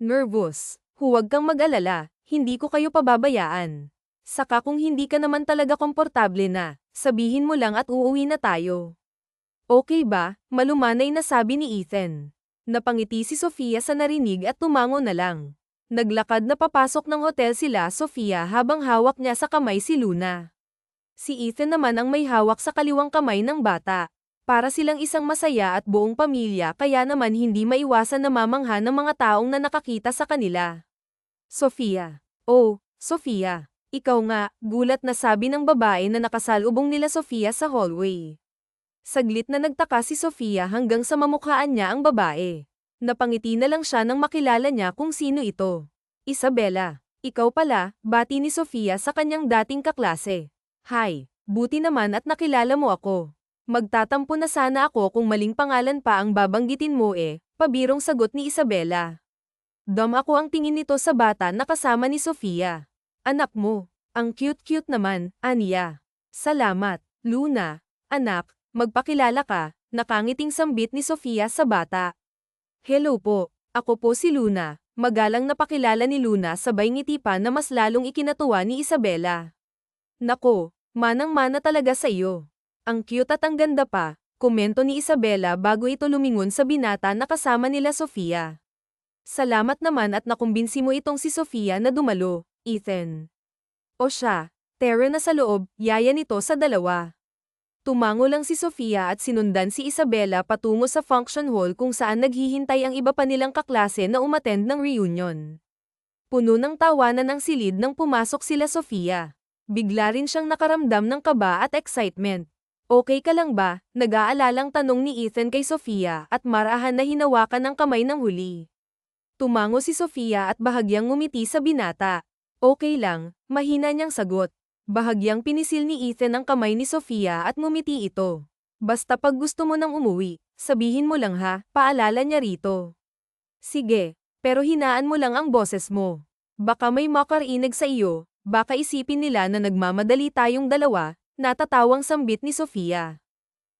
Nervous, huwag kang mag-alala, hindi ko kayo pababayaan. Saka kung hindi ka naman talaga komportable na, sabihin mo lang at uuwi na tayo. Okay ba? Malumanay na sabi ni Ethan. Napangiti si Sofia sa narinig at tumango na lang. Naglakad na papasok ng hotel sila Sofia habang hawak niya sa kamay si Luna. Si Ethan naman ang may hawak sa kaliwang kamay ng bata. Para silang isang masaya at buong pamilya kaya naman hindi maiwasan na mamangha ng mga taong na nakakita sa kanila. Sofia. Oh, Sofia. Ikaw nga, gulat na sabi ng babae na nakasalubong nila Sofia sa hallway. Saglit na nagtaka si Sofia hanggang sa mamukhaan niya ang babae. Napangiti na lang siya nang makilala niya kung sino ito. Isabela, ikaw pala, bati ni Sofia sa kanyang dating kaklase. Hi, buti naman at nakilala mo ako. Magtatampo na sana ako kung maling pangalan pa ang babanggitin mo pabirong sagot ni Isabela. Dam ako ang tingin nito sa bata na kasama ni Sofia. Anak mo, ang cute-cute naman, Anya. Salamat, Luna. Anak, magpakilala ka, nakangiting sambit ni Sofia sa bata. Hello po, ako po si Luna. Magalang napakilala ni Luna sabay ngiti pa na mas lalong ikinatuwa ni Isabela. Nako, manang-mana talaga sa iyo. Ang cute at ang ganda pa, komento ni Isabela bago ito lumingon sa binata na kasama nila Sofia. Salamat naman at nakumbinsi mo itong si Sofia na dumalo, Ethan. O siya, Tara na sa loob, yaya nito sa dalawa. Tumango lang si Sofia at sinundan si Isabela patungo sa function hall kung saan naghihintay ang iba pa nilang kaklase na umattend ng reunion. Puno ng tawanan ang silid nang pumasok sila Sofia. Bigla rin siyang nakaramdam ng kaba at excitement. Okay ka lang ba? Nag-aalalang tanong ni Ethan kay Sofia at marahan na hinawakan ang kamay ng huli. Tumango si Sofia at bahagyang ngumiti sa binata. Okay lang, mahina niyang sagot. Bahagyang pinisil ni Ethan ang kamay ni Sofia at ngumiti ito. Basta pag gusto mo nang umuwi, sabihin mo lang ha, paalala niya rito. Sige, pero hinaan mo lang ang boses mo. Baka may makarinig sa iyo, baka isipin nila na nagmamadali tayong dalawa, natatawang sambit ni Sofia.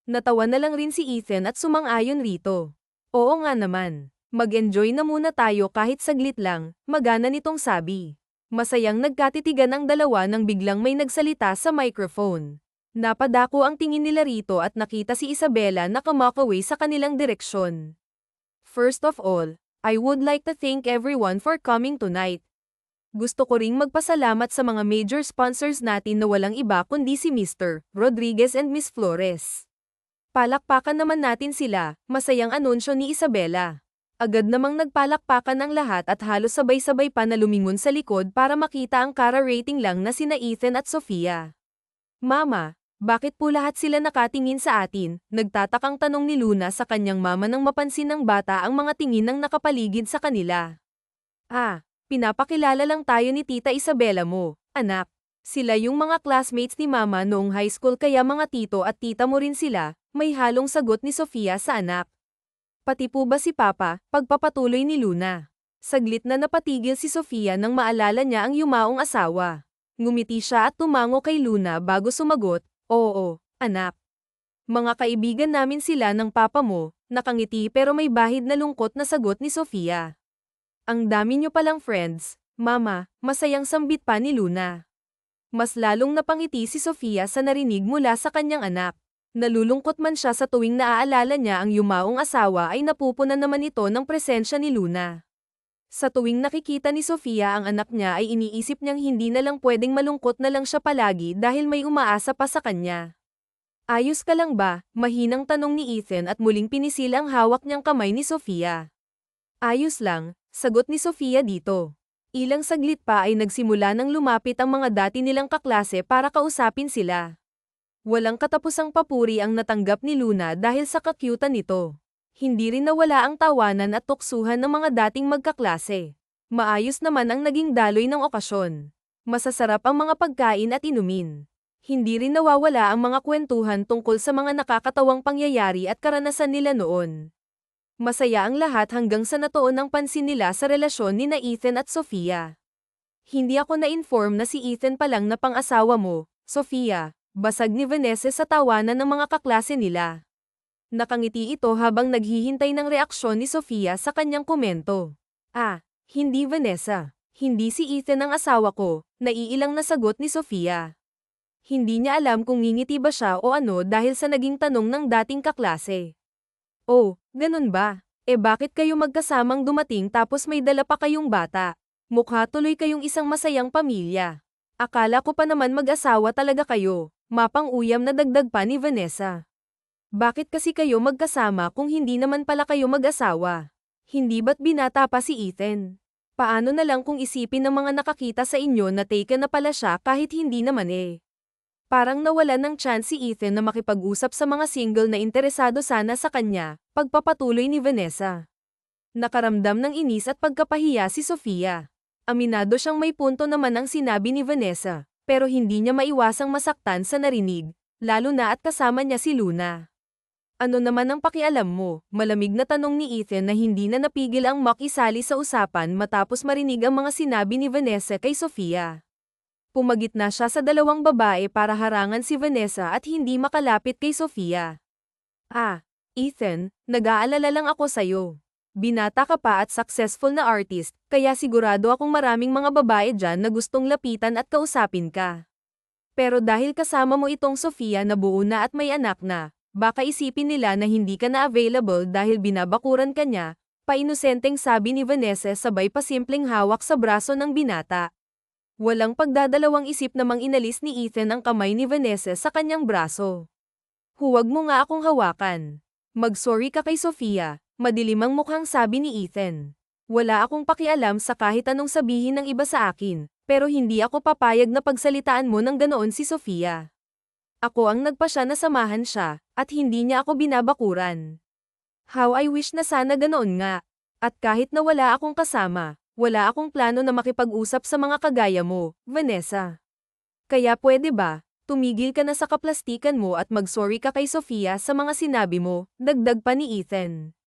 Natawa na lang rin si Ethan at sumang-ayon rito. Oo nga naman, mag-enjoy na muna tayo kahit saglit lang, magana nitong sabi. Masayang nagkatitigan ang dalawa nang biglang may nagsalita sa microphone. Napadako ang tingin nila rito at nakita si Isabela na kamakaway sa kanilang direksyon. First of all, I would like to thank everyone for coming tonight. Gusto ko ring magpasalamat sa mga major sponsors natin na walang iba kundi si Mr. Rodriguez and Miss Flores. Palakpakan naman natin sila, masayang anunsyo ni Isabela. Agad namang nagpalakpakan ang lahat at halos sabay-sabay pa na lumingon sa likod para makita ang kara-rating lang na sina Ethan at Sofia. Mama, bakit po lahat sila nakatingin sa atin? Nagtatakang tanong ni Luna sa kanyang mama nang mapansin ng bata ang mga tingin ng nakapaligid sa kanila. Pinapakilala lang tayo ni Tita Isabela mo, anak. Sila yung mga classmates ni Mama noong high school kaya mga tito at tita mo rin sila, may halong sagot ni Sofia sa anak. Pati po ba si Papa, pagpapatuloy ni Luna. Saglit na napatigil si Sofia nang maalala niya ang yumaong asawa. Ngumiti siya at tumango kay Luna bago sumagot, oo, anak. Mga kaibigan namin sila ng papa mo, nakangiti pero may bahid na lungkot na sagot ni Sofia. Ang dami niyo palang friends, Mama, masayang sambit pa ni Luna. Mas lalong napangiti si Sofia sa narinig mula sa kanyang anak. Nalulungkot man siya sa tuwing naaalala niya ang yumaong asawa ay napupunan naman ito ng presensya ni Luna. Sa tuwing nakikita ni Sofia ang anak niya ay iniisip niyang hindi na lang pwedeng malungkot na lang siya palagi dahil may umaasa pa sa kanya. Ayos ka lang ba? Mahinang tanong ni Ethan at muling pinisil ang hawak niyang kamay ni Sofia. Ayos lang, sagot ni Sofia dito. Ilang saglit pa ay nagsimula nang lumapit ang mga dati nilang kaklase para kausapin sila. Walang katapusang papuri ang natanggap ni Luna dahil sa kakyutan nito. Hindi rin nawala ang tawanan at tuksuhan ng mga dating magkaklase. Maayos naman ang naging daloy ng okasyon. Masasarap ang mga pagkain at inumin. Hindi rin nawawala ang mga kwentuhan tungkol sa mga nakakatawang pangyayari at karanasan nila noon. Masaya ang lahat hanggang sa natuon ang pansin nila sa relasyon ni na Ethan at Sofia. Hindi ako na-inform na si Ethan pa lang na pang-asawa mo, Sofia, basag ni Vanessa sa tawanan ng mga kaklase nila. Nakangiti ito habang naghihintay ng reaksyon ni Sofia sa kanyang komento. Hindi Vanessa. Hindi si Ethan ang asawa ko, naiilang na sagot ni Sofia. Hindi niya alam kung ngingiti ba siya o ano dahil sa naging tanong ng dating kaklase. Oh, ganun ba? Bakit kayo magkasamang dumating tapos may dala pa kayong bata? Mukha tuloy kayong isang masayang pamilya. Akala ko pa naman mag-asawa talaga kayo, mapang-uyam na dagdag pa ni Vanessa. Bakit kasi kayo magkasama kung hindi naman pala kayo mag-asawa? Hindi ba't binata pa si Ethan? Paano na lang kung isipin ng mga nakakita sa inyo na taken na pala siya kahit hindi naman Parang nawalan ng chance si Ethan na makipag-usap sa mga single na interesado sana sa kanya, pagpapatuloy ni Vanessa. Nakaramdam ng inis at pagkapahiya si Sofia. Aminado siyang may punto naman ang sinabi ni Vanessa, pero hindi niya maiwasang masaktan sa narinig, lalo na at kasama niya si Luna. Ano naman ang pakialam mo? Malamig na tanong ni Ethan na hindi na napigil ang makisali sa usapan matapos marinig ang mga sinabi ni Vanessa kay Sofia. Pumagitna siya sa dalawang babae para harangan si Vanessa at hindi makalapit kay Sofia. Ethan, nag-aalala lang ako sa'yo. Binata ka pa at successful na artist, kaya sigurado akong maraming mga babae dyan na gustong lapitan at kausapin ka. Pero dahil kasama mo itong Sofia na buo na at may anak na, baka isipin nila na hindi ka na available dahil binabakuran ka niya, painosenteng sabi ni Vanessa sabay pa simpleng hawak sa braso ng binata. Walang pagdadalawang isip namang inalis ni Ethan ang kamay ni Vanessa sa kanyang braso. Huwag mo nga akong hawakan. Mag-sorry ka kay Sofia, madilim ang mukhang sabi ni Ethan. Wala akong pakialam sa kahit anong sabihin ng iba sa akin, pero hindi ako papayag na pagsalitaan mo ng ganoon si Sofia. Ako ang nagpasya na samahan siya, at hindi niya ako binabakuran. How I wish na sana ganoon nga. At kahit na wala akong kasama, wala akong plano na makipag-usap sa mga kagaya mo, Vanessa. Kaya pwede ba, tumigil ka na sa kaplastikan mo at mag-sorry ka kay Sofia sa mga sinabi mo, dagdag pa ni Ethan.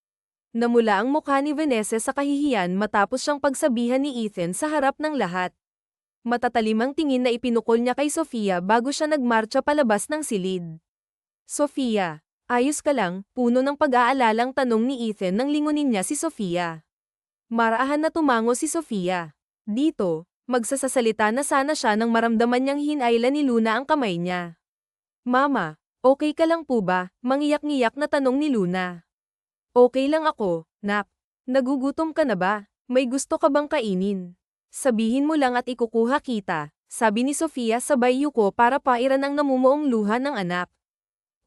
Namula ang mukha ni Vanessa sa kahihiyan matapos siyang pagsabihan ni Ethan sa harap ng lahat. Matatalimang tingin na ipinukol niya kay Sofia bago siya nagmarcha palabas ng silid. Sofia, ayos ka lang, puno ng pag-aalalang tanong ni Ethan nang lingunin niya si Sofia. Maraahan na tumango si Sofia. Dito, magsasasalita na sana siya nang maramdaman niyang hinayla ni Luna ang kamay niya. Mama, okay ka lang po ba? Mangiyak-ngiyak na tanong ni Luna. Okay lang ako, nak. Nagugutom ka na ba? May gusto ka bang kainin? Sabihin mo lang at ikukuha kita, sabi ni Sofia sabay yuko para pairan ang namumuong luha ng anak.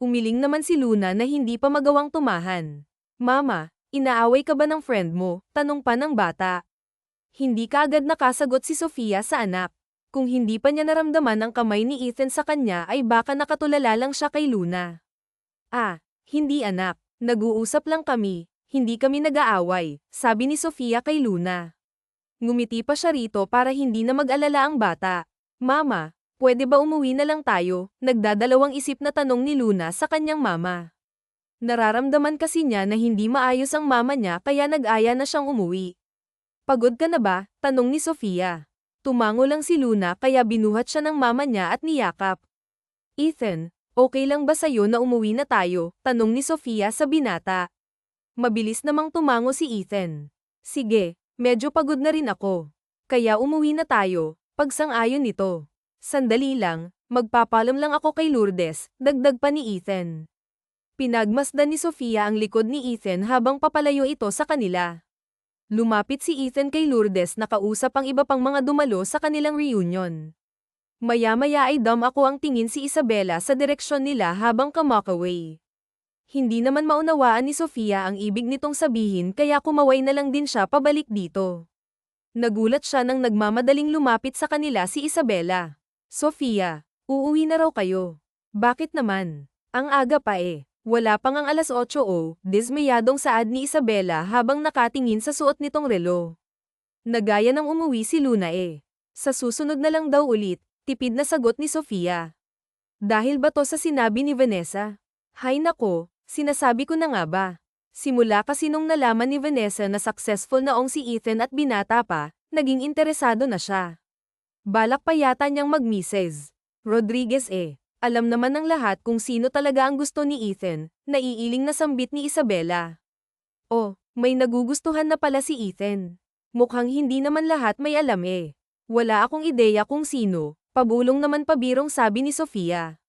Umiling naman si Luna na hindi pa magawang tumahan. Mama, inaaway ka ba ng friend mo? Tanong pa ng bata. Hindi kaagad nakasagot si Sofia sa anak. Kung hindi pa niya naramdaman ang kamay ni Ethan sa kanya ay baka nakatulala lang siya kay Luna. Ah, hindi anak. Nag-uusap lang kami, hindi kami nag-aaway, sabi ni Sofia kay Luna. Ngumiti pa siya rito para hindi na mag-alala ang bata. Mama, pwede ba umuwi na lang tayo? Nagdadalawang isip na tanong ni Luna sa kanyang mama. Nararamdaman kasi niya na hindi maayos ang mama niya kaya nag-aya na siyang umuwi. Pagod ka na ba? Tanong ni Sofia. Tumango lang si Luna kaya binuhat siya ng mama niya at niyakap. Ethan, okay lang ba sa'yo na umuwi na tayo? Tanong ni Sofia sa binata. Mabilis namang tumango si Ethan. Sige, medyo pagod na rin ako. Kaya umuwi na tayo, pagsang-ayon nito. Sandali lang, magpapalam lang ako kay Lourdes, dagdag pa ni Ethan. Pinagmasdan ni Sofia ang likod ni Ethan habang papalayo ito sa kanila. Lumapit si Ethan kay Lourdes na kausap ang iba pang mga dumalo sa kanilang reunion. Maya-maya ay ako ang tingin si Isabela sa direksyon nila habang kamakaway. Hindi naman maunawaan ni Sofia ang ibig nitong sabihin kaya kumaway na lang din siya pabalik dito. Nagulat siya nang nagmamadaling lumapit sa kanila si Isabela. Sofia, uuwi na raw kayo. Bakit naman? Ang aga pa eh. Wala pang ang alas 8 o, dismayadong saad ni Isabela habang nakatingin sa suot nitong relo. Nagaya ng umuwi si Luna eh. Sa susunod na lang daw ulit, tipid na sagot ni Sofia. Dahil ba to sa sinabi ni Vanessa? Hay nako, sinasabi ko na nga ba. Simula kasi nung nalaman ni Vanessa na successful na si Ethan at binata pa, naging interesado na siya. Balak pa yata niyang mag-Mrs. Rodriguez eh. Alam naman ng lahat kung sino talaga ang gusto ni Ethan, naiiling na sambit ni Isabela. Oh, may nagugustuhan na pala si Ethan. Mukhang hindi naman lahat may alam eh. Wala akong ideya kung sino, pabulong naman pabirong sabi ni Sofia.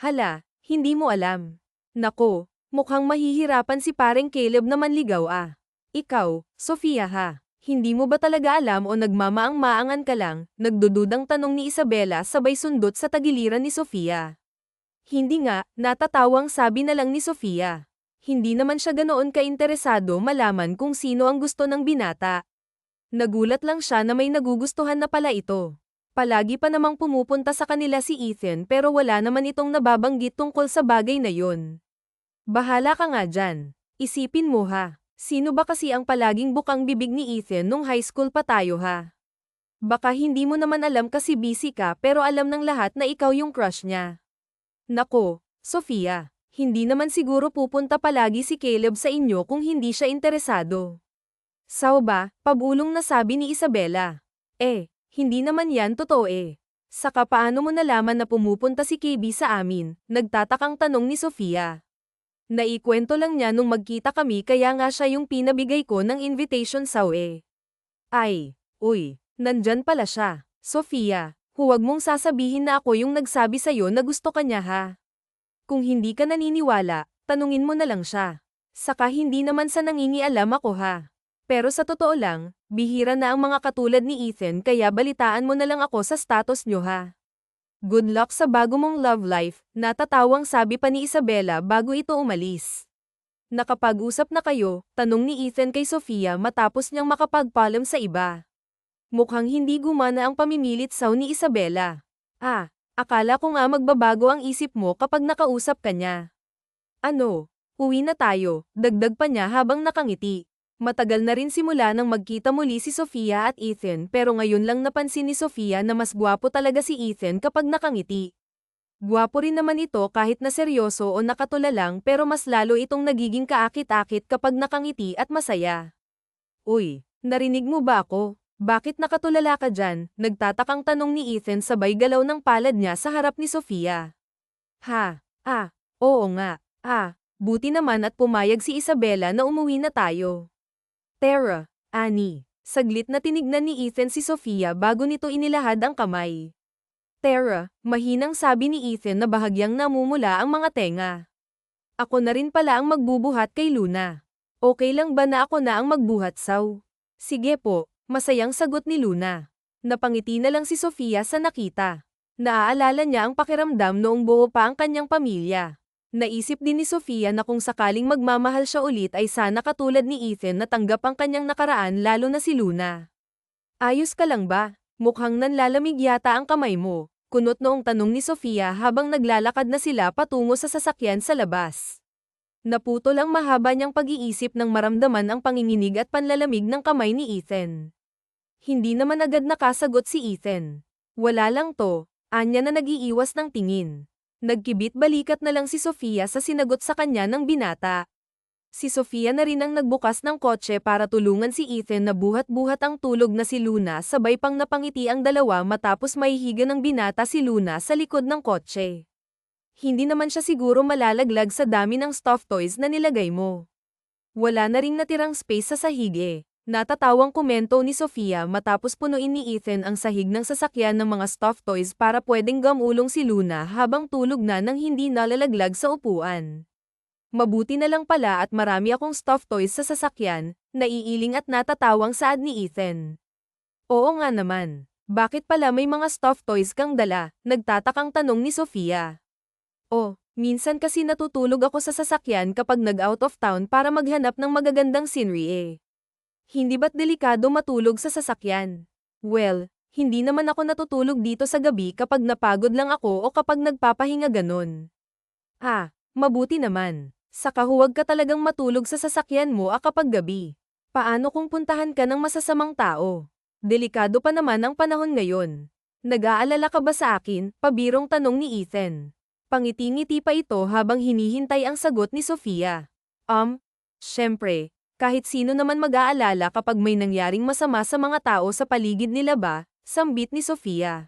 Hala, hindi mo alam. Nako, mukhang mahihirapan si pareng Caleb na manligaw ah. Ikaw, Sofia ha. Hindi mo ba talaga alam o nagmamaang-maangan ka lang? Nagdududang tanong ni Isabela sabay sundot sa tagiliran ni Sofia. Hindi nga, natatawang sabi na lang ni Sofia. Hindi naman siya ganoon kainteresado malaman kung sino ang gusto ng binata. Nagulat lang siya na may nagugustuhan na pala ito. Palagi pa namang pumupunta sa kanila si Ethan pero wala naman itong nababanggit tungkol sa bagay na yon. Bahala ka nga dyan. Isipin mo ha. Sino ba kasi ang palaging bukang bibig ni Ethan nung high school pa tayo ha? Baka hindi mo naman alam kasi busy ka pero alam ng lahat na ikaw yung crush niya. Nako, Sofia, hindi naman siguro pupunta palagi si Caleb sa inyo kung hindi siya interesado. Sao ba, pabulong na sabi ni Isabela. Hindi naman yan totoo eh. Saka paano mo nalaman na pumupunta si KB sa amin? Nagtatakang tanong ni Sofia. Naikwento lang niya nung magkita kami kaya nga siya yung pinabigay ko ng invitation sao eh. Ay, uy, nandyan pala siya. Sofia, huwag mong sasabihin na ako yung nagsabi sa'yo na gusto ka niya ha. Kung hindi ka naniniwala, tanungin mo na lang siya. Saka hindi naman sa nangingialam ako ha. Pero sa totoo lang, bihira na ang mga katulad ni Ethan kaya balitaan mo na lang ako sa status nyo ha. Good luck sa bago mong love life, natatawang sabi pa ni Isabela bago ito umalis. Nakapag-usap na kayo, tanong ni Ethan kay Sofia matapos niyang makapagpaalam sa iba. Mukhang hindi gumana ang pamimilit saw ni Isabela. Akala ko nga magbabago ang isip mo kapag nakausap ka niya. Ano, uwi na tayo, dagdag pa niya habang nakangiti. Matagal na rin simula nang magkita muli si Sofia at Ethan pero ngayon lang napansin ni Sofia na mas gwapo talaga si Ethan kapag nakangiti. Gwapo rin naman ito kahit na seryoso o nakatula lang pero mas lalo itong nagiging kaakit-akit kapag nakangiti at masaya. Uy, narinig mo ba ako? Bakit nakatulala ka dyan? Nagtatakang tanong ni Ethan sabay galaw ng palad niya sa harap ni Sofia. Oo nga. Buti naman at pumayag si Isabela na umuwi na tayo. Tara, Annie. Saglit na tinignan ni Ethan si Sofia bago nito inilahad ang kamay. Tara, mahinang sabi ni Ethan na bahagyang namumula ang mga tenga. Ako na rin pala ang magbubuhat kay Luna. Okay lang ba na ako na ang magbuhat saw? Sige po, masayang sagot ni Luna. Napangiti na lang si Sofia sa nakita. Naaalala niya ang pakiramdam noong buo pa ang kanyang pamilya. Naisip din ni Sofia na kung sakaling magmamahal siya ulit ay sana katulad ni Ethan na tanggap ang kanyang nakaraan lalo na si Luna. Ayos ka lang ba? Mukhang nanlalamig yata ang kamay mo. Kunot noong tanong ni Sofia habang naglalakad na sila patungo sa sasakyan sa labas. Naputol ang mahaba niyang pag-iisip nang maramdaman ang panginginig at panlalamig ng kamay ni Ethan. Hindi naman agad nakasagot si Ethan. Wala lang to, anya na nag-iiwas ng tingin. Nagkibit balikat na lang si Sofia sa sinagot sa kanya ng binata. Si Sofia na rin ang nagbukas ng kotse para tulungan si Ethan na buhat-buhat ang tulog na si Luna sabay pang napangiti ang dalawa matapos maihiga ng binata si Luna sa likod ng kotse. Hindi naman siya siguro malalaglag sa dami ng stuffed toys na nilagay mo. Wala na ring natirang space sa sahig eh. Natatawang komento ni Sofia matapos punuin ni Ethan ang sahig ng sasakyan ng mga stuffed toys para pwedeng gamulong si Luna habang tulog na nang hindi nalalaglag sa upuan. Mabuti na lang pala at marami akong stuffed toys sa sasakyan, naiiling at natatawang saad ni Ethan. Oo nga naman. Bakit pala may mga stuffed toys kang dala? Nagtatakang tanong ni Sofia. Oh, minsan kasi natutulog ako sa sasakyan kapag nag-out of town para maghanap ng magagandang scenery eh. Hindi ba't delikado matulog sa sasakyan? Well, hindi naman ako natutulog dito sa gabi kapag napagod lang ako o kapag nagpapahinga ganon. Ah, mabuti naman. Saka huwag ka talagang matulog sa sasakyan mo kapag gabi. Paano kung puntahan ka ng masasamang tao? Delikado pa naman ang panahon ngayon. Nag-aalala ka ba sa akin? Pabirong tanong ni Ethan. Pangiti-ngiti pa ito habang hinihintay ang sagot ni Sofia. Syempre, kahit sino naman mag-aalala kapag may nangyaring masama sa mga tao sa paligid nila ba, sambit ni Sofia.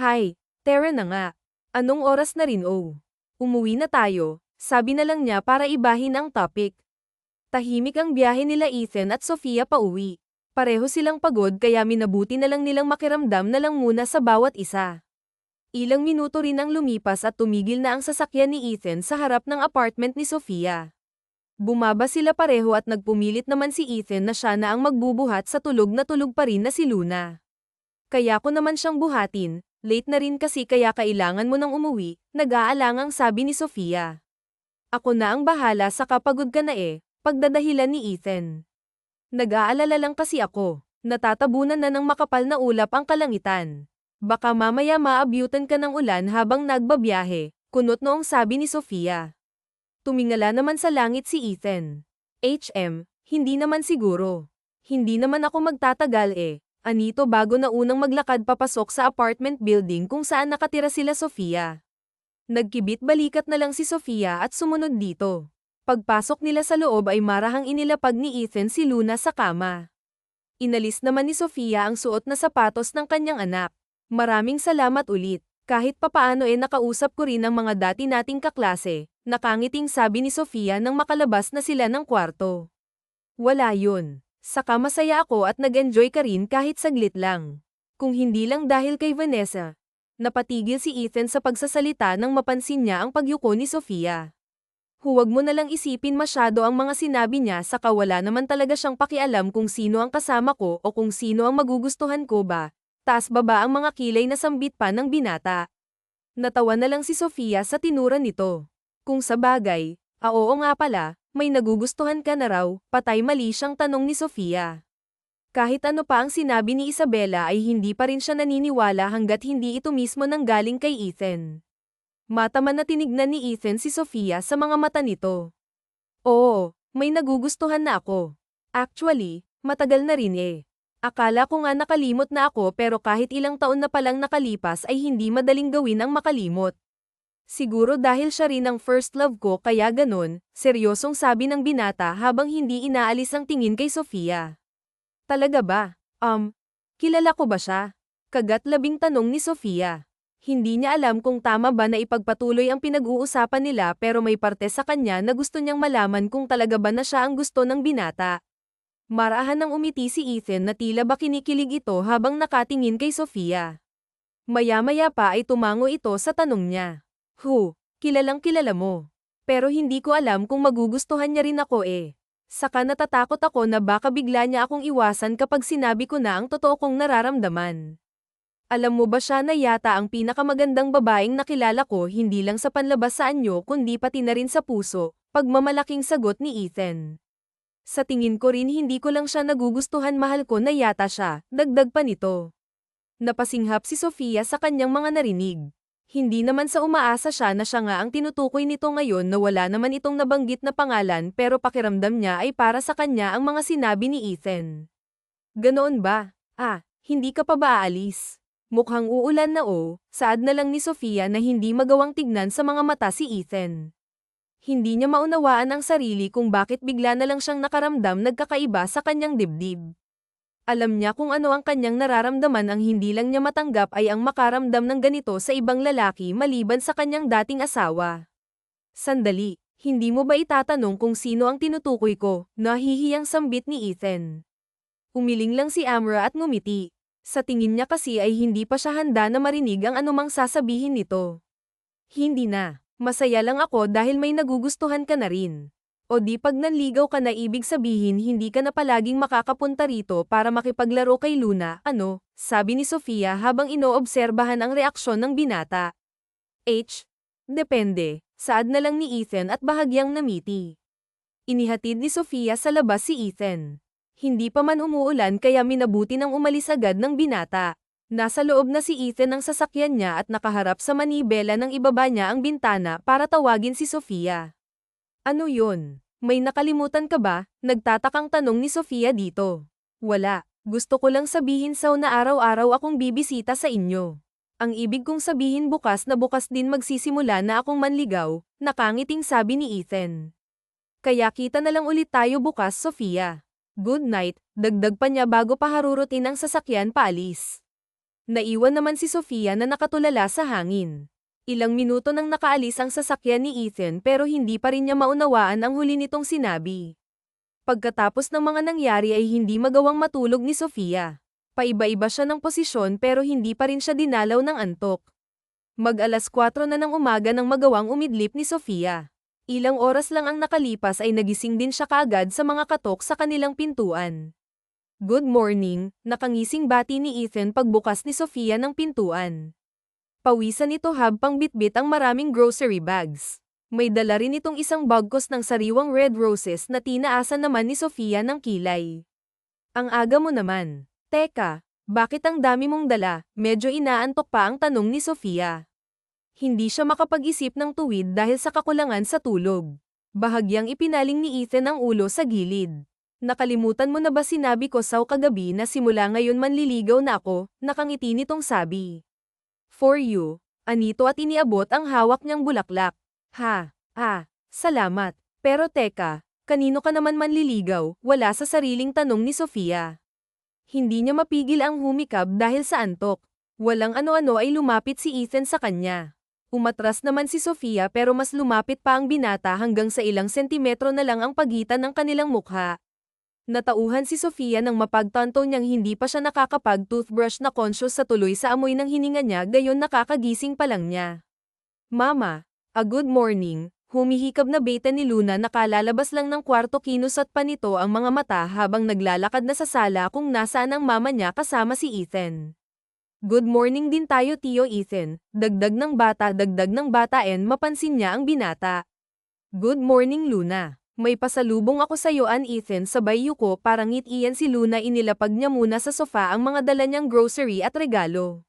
Hay, Tara na nga. Anong oras na rin oh? Umuwi na tayo, sabi na lang niya para ibahin ang topic. Tahimik ang biyahe nila Ethan at Sofia pauwi. Pareho silang pagod kaya minabuti na lang nilang makiramdam na lang muna sa bawat isa. Ilang minuto rin ang lumipas at tumigil na ang sasakyan ni Ethan sa harap ng apartment ni Sofia. Bumaba sila pareho at nagpumilit naman si Ethan na siya na ang magbubuhat sa tulog na tulog pa rin na si Luna. Kaya ko naman siyang buhatin, late na rin kasi kaya kailangan mo nang umuwi, nag-aalangang sabi ni Sofia. Ako na ang bahala sa kapagod ka na pagdadahilan ni Ethan. Nag-aalala lang kasi ako, natatabunan na ng makapal na ulap ang kalangitan. Baka mamaya maabyutan ka ng ulan habang nagbabiyahe, kunot noong sabi ni Sofia. Tumingala naman sa langit si Ethan. Hindi naman siguro. Hindi naman ako magtatagal Anito bago na unang maglakad papasok sa apartment building kung saan nakatira sila Sofia. Nagkibit balikat na lang si Sofia at sumunod dito. Pagpasok nila sa loob ay marahang inilapag ni Ethan si Luna sa kama. Inalis naman ni Sofia ang suot na sapatos ng kanyang anak. Maraming salamat ulit. Kahit papaano nakausap ko rin ang mga dati nating kaklase, nakangiting sabi ni Sofia nang makalabas na sila ng kwarto. Wala yun. Saka masaya ako at nag-enjoy ka rin kahit saglit lang. Kung hindi lang dahil kay Vanessa. Napatigil si Ethan sa pagsasalita nang mapansin niya ang pagyuko ni Sofia. Huwag mo na lang isipin masyado ang mga sinabi niya saka wala naman talaga siyang pakialam kung sino ang kasama ko o kung sino ang magugustuhan ko ba. Taas baba ang mga kilay na sambit pa ng binata. Natawa na lang si Sofia sa tinura nito. Kung sa bagay, oo nga pala, may nagugustuhan ka na raw, patay mali siyang tanong ni Sofia. Kahit ano pa ang sinabi ni Isabella ay hindi pa rin siya naniniwala hanggat hindi ito mismo nanggaling kay Ethan. Mataman na tinignan ni Ethan si Sofia sa mga mata nito. Oo, may nagugustuhan na ako. Actually, matagal na rin Akala ko nga nakalimot na ako pero kahit ilang taon na palang nakalipas ay hindi madaling gawin ang makalimot. Siguro dahil siya rin ang first love ko kaya ganon, seryosong sabi ng binata habang hindi inaalis ang tingin kay Sofia. Talaga ba? Kilala ko ba siya? Kagat-labing tanong ni Sofia. Hindi niya alam kung tama ba na ipagpatuloy ang pinag-uusapan nila pero may parte sa kanya na gusto niyang malaman kung talaga ba na siya ang gusto ng binata. Marahan nang umiti si Ethan na tila ba kinikilig ito habang nakatingin kay Sofia. Maya-maya pa ay tumango ito sa tanong niya. Kilalang kilala mo. Pero hindi ko alam kung magugustuhan niya rin ako Saka natatakot ako na baka bigla niya akong iwasan kapag sinabi ko na ang totoo kong nararamdaman. Alam mo ba siya na yata ang pinakamagandang babaeng nakilala ko hindi lang sa panlabas sa anyo kundi pati na rin sa puso, pagmamalaking sagot ni Ethan. Sa tingin ko rin hindi ko lang siya nagugustuhan mahal ko na yata siya, dagdag pa nito. Napasinghap si Sofia sa kanyang mga narinig. Hindi naman sa umaasa siya na siya nga ang tinutukoy nito ngayon na wala naman itong nabanggit na pangalan pero pakiramdam niya ay para sa kanya ang mga sinabi ni Ethan. Ganoon ba? Hindi ka pa ba aalis? Mukhang uulan na saad na lang ni Sofia na hindi magawang tignan sa mga mata si Ethan. Hindi niya maunawaan ang sarili kung bakit bigla na lang siyang nakaramdam nagkakaiba sa kanyang dibdib. Alam niya kung ano ang kanyang nararamdaman ang hindi lang niya matanggap ay ang makaramdam ng ganito sa ibang lalaki maliban sa kanyang dating asawa. Sandali, hindi mo ba itatanong kung sino ang tinutukoy ko? Nahihiyang sambit ni Ethan. Umiling lang si Amra at ngumiti. Sa tingin niya kasi ay hindi pa siya handa na marinig ang anumang sasabihin nito. Hindi na, masaya lang ako dahil may nagugustuhan ka na rin. O di pag nanligaw ka na ibig sabihin hindi ka na palaging makakapunta rito para makipaglaro kay Luna, ano? Sabi ni Sofia habang inoobserbahan ang reaksyon ng binata. Depende, saad na lang ni Ethan at bahagyang namiti. Inihatid ni Sofia sa labas si Ethan. Hindi pa man umuulan kaya minabuti nang umalis agad ng binata. Nasa loob na si Ethan ng sasakyan niya at nakaharap sa manibela nang ibaba niya ang bintana para tawagin si Sofia. Ano yun? May nakalimutan ka ba? Nagtatakang tanong ni Sofia dito. Wala. Gusto ko lang sabihin na araw-araw akong bibisita sa inyo. Ang ibig kong sabihin bukas na bukas din magsisimula na akong manligaw, nakangiting sabi ni Ethan. Kaya kita na lang ulit tayo bukas, Sofia. Good night, dagdag pa niya bago paharurutin ang sasakyan paalis. Naiwan naman si Sofia na nakatulala sa hangin. Ilang minuto nang nakaalis ang sasakyan ni Ethan pero hindi pa rin niya maunawaan ang huli nitong sinabi. Pagkatapos ng mga nangyari ay hindi magawang matulog ni Sofia. Paiba-iba siya ng posisyon pero hindi pa rin siya dinalaw ng antok. Mag-alas 4 na ng umaga nang magawang umidlip ni Sofia. Ilang oras lang ang nakalipas ay nagising din siya kaagad sa mga katok sa kanilang pintuan. Good morning, nakangising bati ni Ethan pagbukas ni Sofia ng pintuan. Pawisan nito habang bitbit ang maraming grocery bags. May dala rin itong isang bagkos ng sariwang red roses na tinaasan naman ni Sofia ng kilay. Ang aga mo naman. Teka, bakit ang dami mong dala? Medyo inaantok pa ang tanong ni Sofia. Hindi siya makapag-isip ng tuwid dahil sa kakulangan sa tulog. Bahagyang ipinaling ni Ethan ang ulo sa gilid. Nakalimutan mo na ba sinabi ko sa kagabi na simula ngayon manliligaw na ako? Nakangiti nitong sabi. For you, anito at iniabot ang hawak niyang bulaklak. Salamat. Pero teka, kanino ka naman manliligaw? Wala sa sariling tanong ni Sofia. Hindi niya mapigil ang humikab dahil sa antok. Walang ano-ano ay lumapit si Ethan sa kanya. Umatras naman si Sofia pero mas lumapit pa ang binata hanggang sa ilang sentimetro na lang ang pagitan ng kanilang mukha. Natauhan si Sofia nang mapagtanto niyang hindi pa siya nakakapag-toothbrush na conscious sa tuloy sa amoy ng hininga niya gayon nakakagising pa lang niya. Mama, good morning, humihikab na beta ni Luna nakalalabas lang ng kwarto kinusat pa nito ang mga mata habang naglalakad na sa sala kung nasaan ang mama niya kasama si Ethan. Good morning din tayo Tio Ethan, dagdag ng bata mapansin niya ang binata. Good morning Luna. May pasalubong ako sa iyo Ethan sabay yuko para ngit-iyan si Luna inilapag niya muna sa sofa ang mga dala niyang grocery at regalo.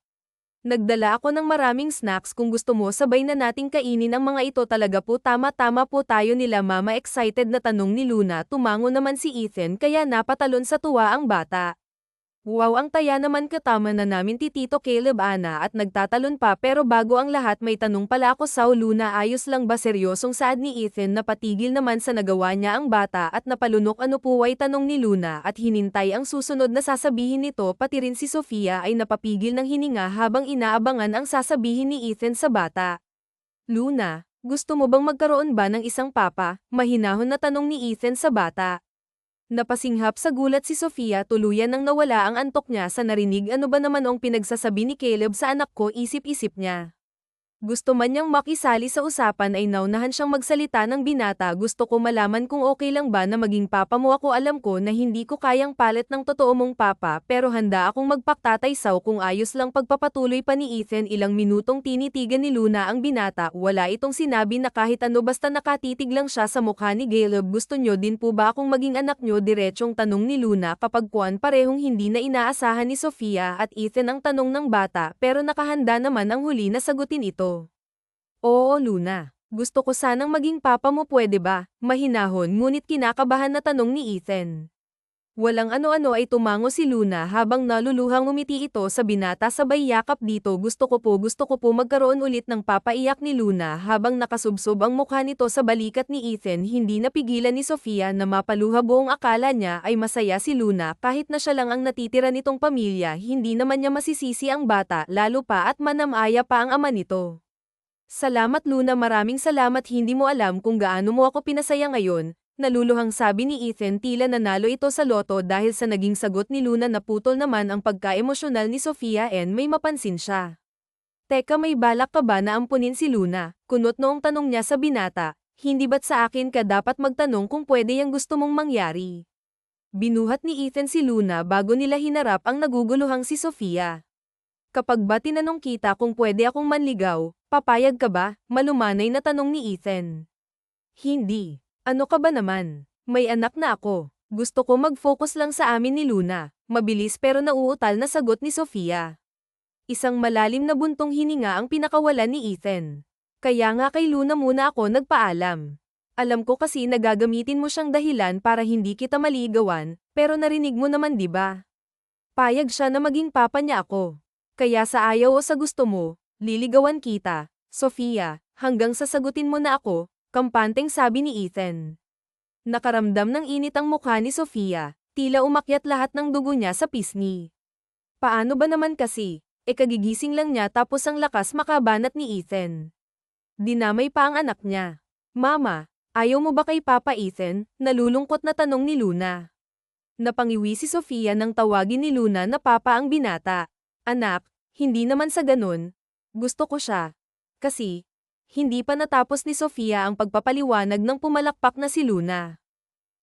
Nagdala ako ng maraming snacks kung gusto mo sabay na nating kainin ang mga ito talaga po tama-tama po tayo nila mama excited na tanong ni Luna tumango naman si Ethan kaya napatalon sa tuwa ang bata. Wow ang taya naman katama na namin Tito Caleb Ana at nagtatalon pa pero bago ang lahat may tanong pala ako sa Luna ayos lang ba seryosong saad ni Ethan na patigil naman sa nagawa niya ang bata at napalunok ano po ay tanong ni Luna at hinintay ang susunod na sasabihin nito pati rin si Sofia ay napapigil ng hininga habang inaabangan ang sasabihin ni Ethan sa bata. Luna, gusto mo bang magkaroon ba ng isang papa? Mahinahon na tanong ni Ethan sa bata. Napasinghap sa gulat si Sofia tuluyan nang nawala ang antok niya sa narinig ano ba naman ang pinagsasabi ni Caleb sa anak ko isip-isip niya. Gusto man niyang makisali sa usapan ay naunahan siyang magsalita ng binata. Gusto ko malaman kung okay lang ba na maging papa mo ako. Alam ko na hindi ko kayang palit ng totoo mong papa pero handa akong magpaktataysaw kung ayos lang. Pagpapatuloy pa ni Ethan. Ilang minutong tinitigan ni Luna ang binata. Wala itong sinabi na kahit ano basta nakatitig lang siya sa mukha ni Caleb. Gusto nyo din po ba akong maging anak nyo? Diretsong tanong ni Luna kapag kuwan parehong hindi na inaasahan ni Sofia at Ethan ang tanong ng bata pero nakahanda naman ang huli na sagutin ito. Oo Luna, gusto ko sanang maging papa mo pwede ba? Mahinahon ngunit kinakabahan na tanong ni Ethan. Walang ano-ano ay tumango si Luna habang naluluhang umiti ito sa binata sabay yakap dito. Gusto ko po magkaroon ulit ng papaiyak ni Luna habang nakasubsob ang mukha nito sa balikat ni Ethan. Hindi napigilan ni Sofia na mapaluha. Buong akala niya ay masaya si Luna kahit na siya lang ang natitira nitong pamilya. Hindi naman niya masisisi ang bata lalo pa at manamaya pa ang ama nito. Salamat Luna, maraming salamat. Hindi mo alam kung gaano mo ako pinasaya ngayon, naluluhang sabi ni Ethan. Tila nanalo ito sa loto dahil sa naging sagot ni Luna. Naputol naman ang pagka-emosyonal ni Sofia and may mapansin siya. Teka, may balak ka ba na ampunin si Luna? Kunot noong tanong niya sa binata. Hindi ba't sa akin ka dapat magtanong kung pwede yang gusto mong mangyari? Binuhat ni Ethan si Luna bago nila hinarap ang naguguluhang si Sofia. Kapag ba tinanong kita kung pwede akong manligaw, papayag ka ba? Malumanay na tanong ni Ethan. Hindi. Ano ka ba naman? May anak na ako. Gusto ko mag-focus lang sa amin ni Luna. Mabilis pero nauutal na sagot ni Sofia. Isang malalim na buntong hininga ang pinakawalan ni Ethan. Kaya nga kay Luna muna ako nagpaalam. Alam ko kasi nagagamitin mo siyang dahilan para hindi kita maligawan, pero narinig mo naman 'di ba? Payag siya na maging papa niya ako. Kaya sa ayaw o sa gusto mo, liligawan kita, Sofia, hanggang sasagutin mo na ako, kampanteng sabi ni Ethan. Nakaramdam ng init ang mukha ni Sofia, tila umakyat lahat ng dugo niya sa pisngi. Paano ba naman kasi, kagigising lang niya tapos ang lakas makabanat ni Ethan. Dinamay pa ang anak niya. Mama, ayaw mo ba kay Papa Ethan? Nalulungkot na tanong ni Luna. Napangiwi si Sofia nang tawagin ni Luna na papa ang binata. Anak, hindi naman sa ganun. Gusto ko siya. Kasi, hindi pa natapos ni Sofia ang pagpapaliwanag nang pumalakpak na si Luna.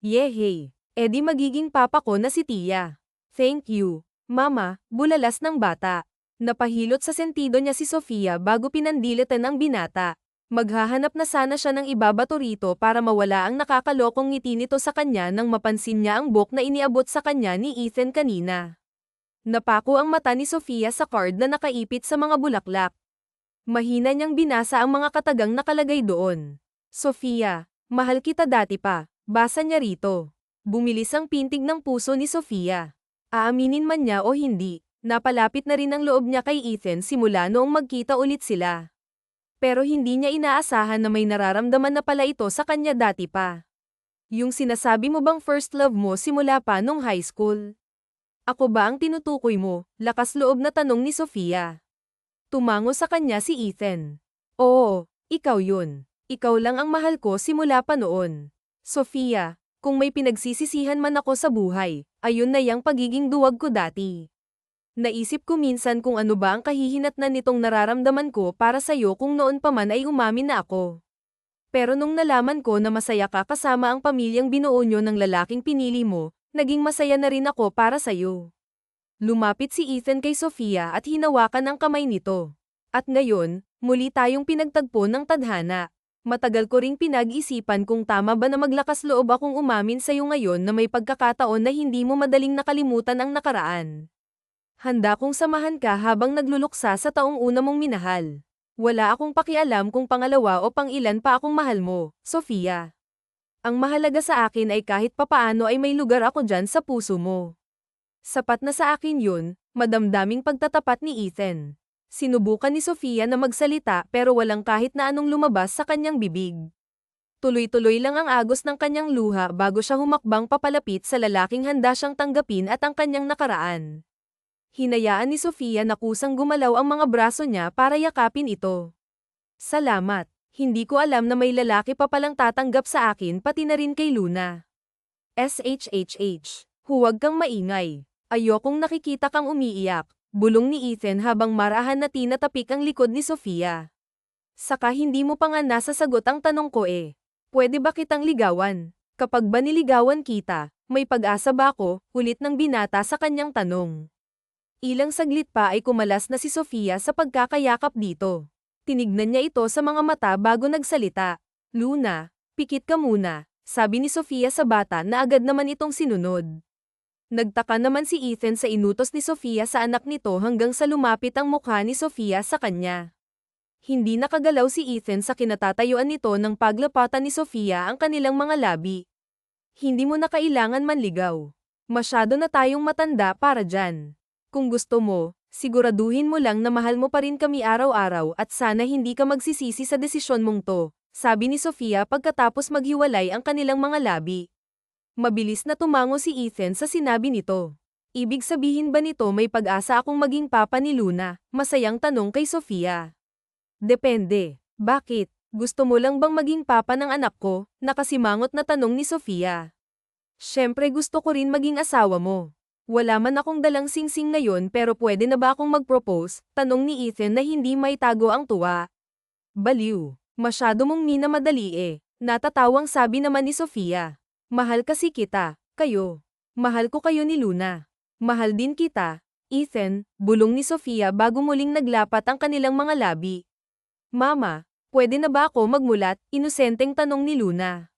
Yehey, edi magiging papa ko na si Tia. Thank you, Mama, bulalas ng bata. Napahilot sa sentido niya si Sofia bago pinandilitan ang binata. Maghahanap na sana siya ng ibabato rito para mawala ang nakakalokong ngiti nito sa kanya nang mapansin niya ang book na iniabot sa kanya ni Ethan kanina. Napako ang mata ni Sofia sa card na nakaipit sa mga bulaklak. Mahina niyang binasa ang mga katagang nakalagay doon. Sofia, mahal kita dati pa, basa niya rito. Bumilis ang pintig ng puso ni Sofia. Aaminin man niya o hindi, napalapit na rin ang loob niya kay Ethan simula noong magkita ulit sila. Pero hindi niya inaasahan na may nararamdaman na pala ito sa kanya dati pa. Yung sinasabi mo bang first love mo simula pa nung high school? Ako ba ang tinutukoy mo? Lakas loob na tanong ni Sofia. Tumango sa kanya si Ethan. Oo, ikaw yun. Ikaw lang ang mahal ko simula pa noon. Sofia, kung may pinagsisisihan man ako sa buhay, ayun na yang pagiging duwag ko dati. Naisip ko minsan kung ano ba ang kahihinatnan nitong nararamdaman ko para sa'yo kung noon pa man ay umamin na ako. Pero nung nalaman ko na masaya ka kasama ang pamilyang binuo nyo ng lalaking pinili mo, naging masaya na rin ako para sa'yo. Lumapit si Ethan kay Sofia at hinawakan ang kamay nito. At ngayon, muli tayong pinagtagpo ng tadhana. Matagal ko ring pinag-isipan kung tama ba na maglakas loob akong umamin sa'yo ngayon na may pagkakataon na hindi mo madaling nakalimutan ang nakaraan. Handa kong samahan ka habang nagluluksa sa taong una mong minahal. Wala akong pakialam kung pangalawa o pang-ilan pa akong mahal mo, Sofia. Ang mahalaga sa akin ay kahit papaano ay may lugar ako dyan sa puso mo. Sapat na sa akin yun, madamdaming pagtatapat ni Ethan. Sinubukan ni Sofia na magsalita pero walang kahit na anong lumabas sa kanyang bibig. Tuloy-tuloy lang ang agos ng kanyang luha bago siya humakbang papalapit sa lalaking handa siyang tanggapin at ang kanyang nakaraan. Hinayaan ni Sofia na kusang gumalaw ang mga braso niya para yakapin ito. Salamat. Hindi ko alam na may lalaki pa palang tatanggap sa akin pati na rin kay Luna. SHHH. Huwag kang maingay. Ayokong nakikita kang umiiyak. Bulong ni Ethan habang marahan na tinatapik ang likod ni Sofia. Saka hindi mo pa nga nasasagot ang tanong ko eh. Pwede ba kitang ligawan? Kapag ba niligawan kita, may pag-asa ba ako? Ulit ng binata sa kanyang tanong. Ilang saglit pa ay kumalas na si Sofia sa pagkakayakap dito. Tinignan niya ito sa mga mata bago nagsalita. Luna, pikit ka muna, sabi ni Sofia sa bata na agad naman itong sinunod. Nagtaka naman si Ethan sa inutos ni Sofia sa anak nito hanggang sa lumapit ang mukha ni Sofia sa kanya. Hindi nakagalaw si Ethan sa kinatatayuan nito ng paglapatan ni Sofia ang kanilang mga labi. Hindi mo na kailangan manligaw. Masyado na tayong matanda para dyan. Kung gusto mo, siguraduhin mo lang na mahal mo pa rin kami araw-araw at sana hindi ka magsisisi sa desisyon mong to, sabi ni Sofia pagkatapos maghiwalay ang kanilang mga labi. Mabilis na tumango si Ethan sa sinabi nito. Ibig sabihin ba nito may pag-asa akong maging papa ni Luna? Masayang tanong kay Sofia. Depende. Bakit? Gusto mo lang bang maging papa ng anak ko? Nakasimangot na tanong ni Sofia. Siyempre gusto ko rin maging asawa mo. Wala man akong dalang singsing ngayon pero pwede na ba akong mag-propose? Tanong ni Ethan na hindi maitago ang tuwa. Baliw. Masyado mong minamadali eh. Natatawang sabi naman ni Sofia. Mahal kasi kita, kayo. Mahal ko kayo ni Luna. Mahal din kita, Ethan, bulong ni Sofia bago muling naglapat ang kanilang mga labi. Mama, pwede na ba ako magmulat? Inosenteng tanong ni Luna.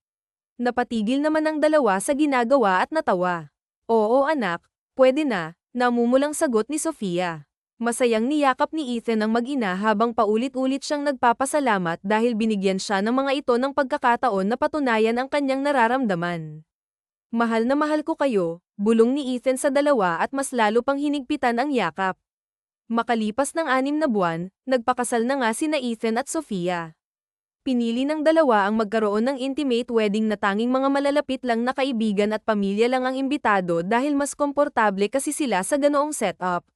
Napatigil naman ang dalawa sa ginagawa at natawa. Oo anak, pwede na, namumulang sagot ni Sofia. Masayang niyakap ni Ethan ang mag-ina habang paulit-ulit siyang nagpapasalamat dahil binigyan siya ng mga ito ng pagkakataon na patunayan ang kanyang nararamdaman. Mahal na mahal ko kayo, bulong ni Ethan sa dalawa at mas lalo pang hinigpitan ang yakap. Makalipas ng 6 na buwan, nagpakasal na nga sina Ethan at Sofia. Pinili ng dalawa ang magkaroon ng intimate wedding na tanging mga malalapit lang na kaibigan at pamilya lang ang imbitado dahil mas komportable kasi sila sa ganoong setup.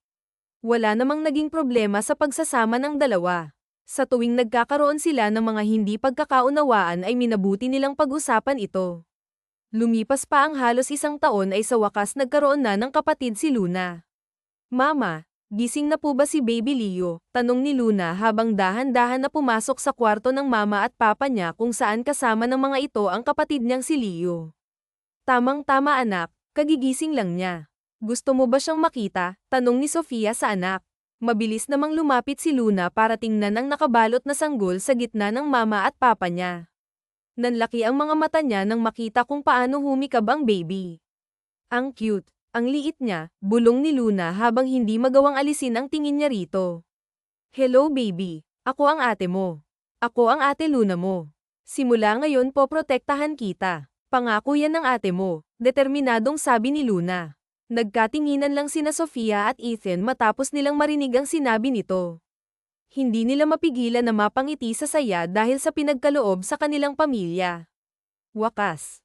Wala namang naging problema sa pagsasama ng dalawa. Sa tuwing nagkakaroon sila ng mga hindi pagkakaunawaan ay minabuti nilang pag-usapan ito. Lumipas pa ang halos 1 taon ay sa wakas nagkaroon na ng kapatid si Luna. Mama, gising na po ba si Baby Leo? Tanong ni Luna habang dahan-dahan na pumasok sa kwarto ng mama at papa niya kung saan kasama ng mga ito ang kapatid niyang si Leo. Tamang-tama anak, kagigising lang niya. Gusto mo ba siyang makita? Tanong ni Sofia sa anak. Mabilis namang lumapit si Luna para tingnan ang nakabalot na sanggol sa gitna ng mama at papa niya. Nanlaki ang mga mata niya nang makita kung paano humikab ang baby. Ang cute, ang liit niya, bulong ni Luna habang hindi magawang alisin ang tingin niya rito. Hello baby, ako ang ate mo. Ako ang ate Luna mo. Simula ngayon poprotektahan kita. Pangako yan ng ate mo, determinadong sabi ni Luna. Nagkatinginan lang sina Sofia at Ethan matapos nilang marinig ang sinabi nito. Hindi nila mapigilan na mapangiti sa saya dahil sa pinagkaloob sa kanilang pamilya. Wakas.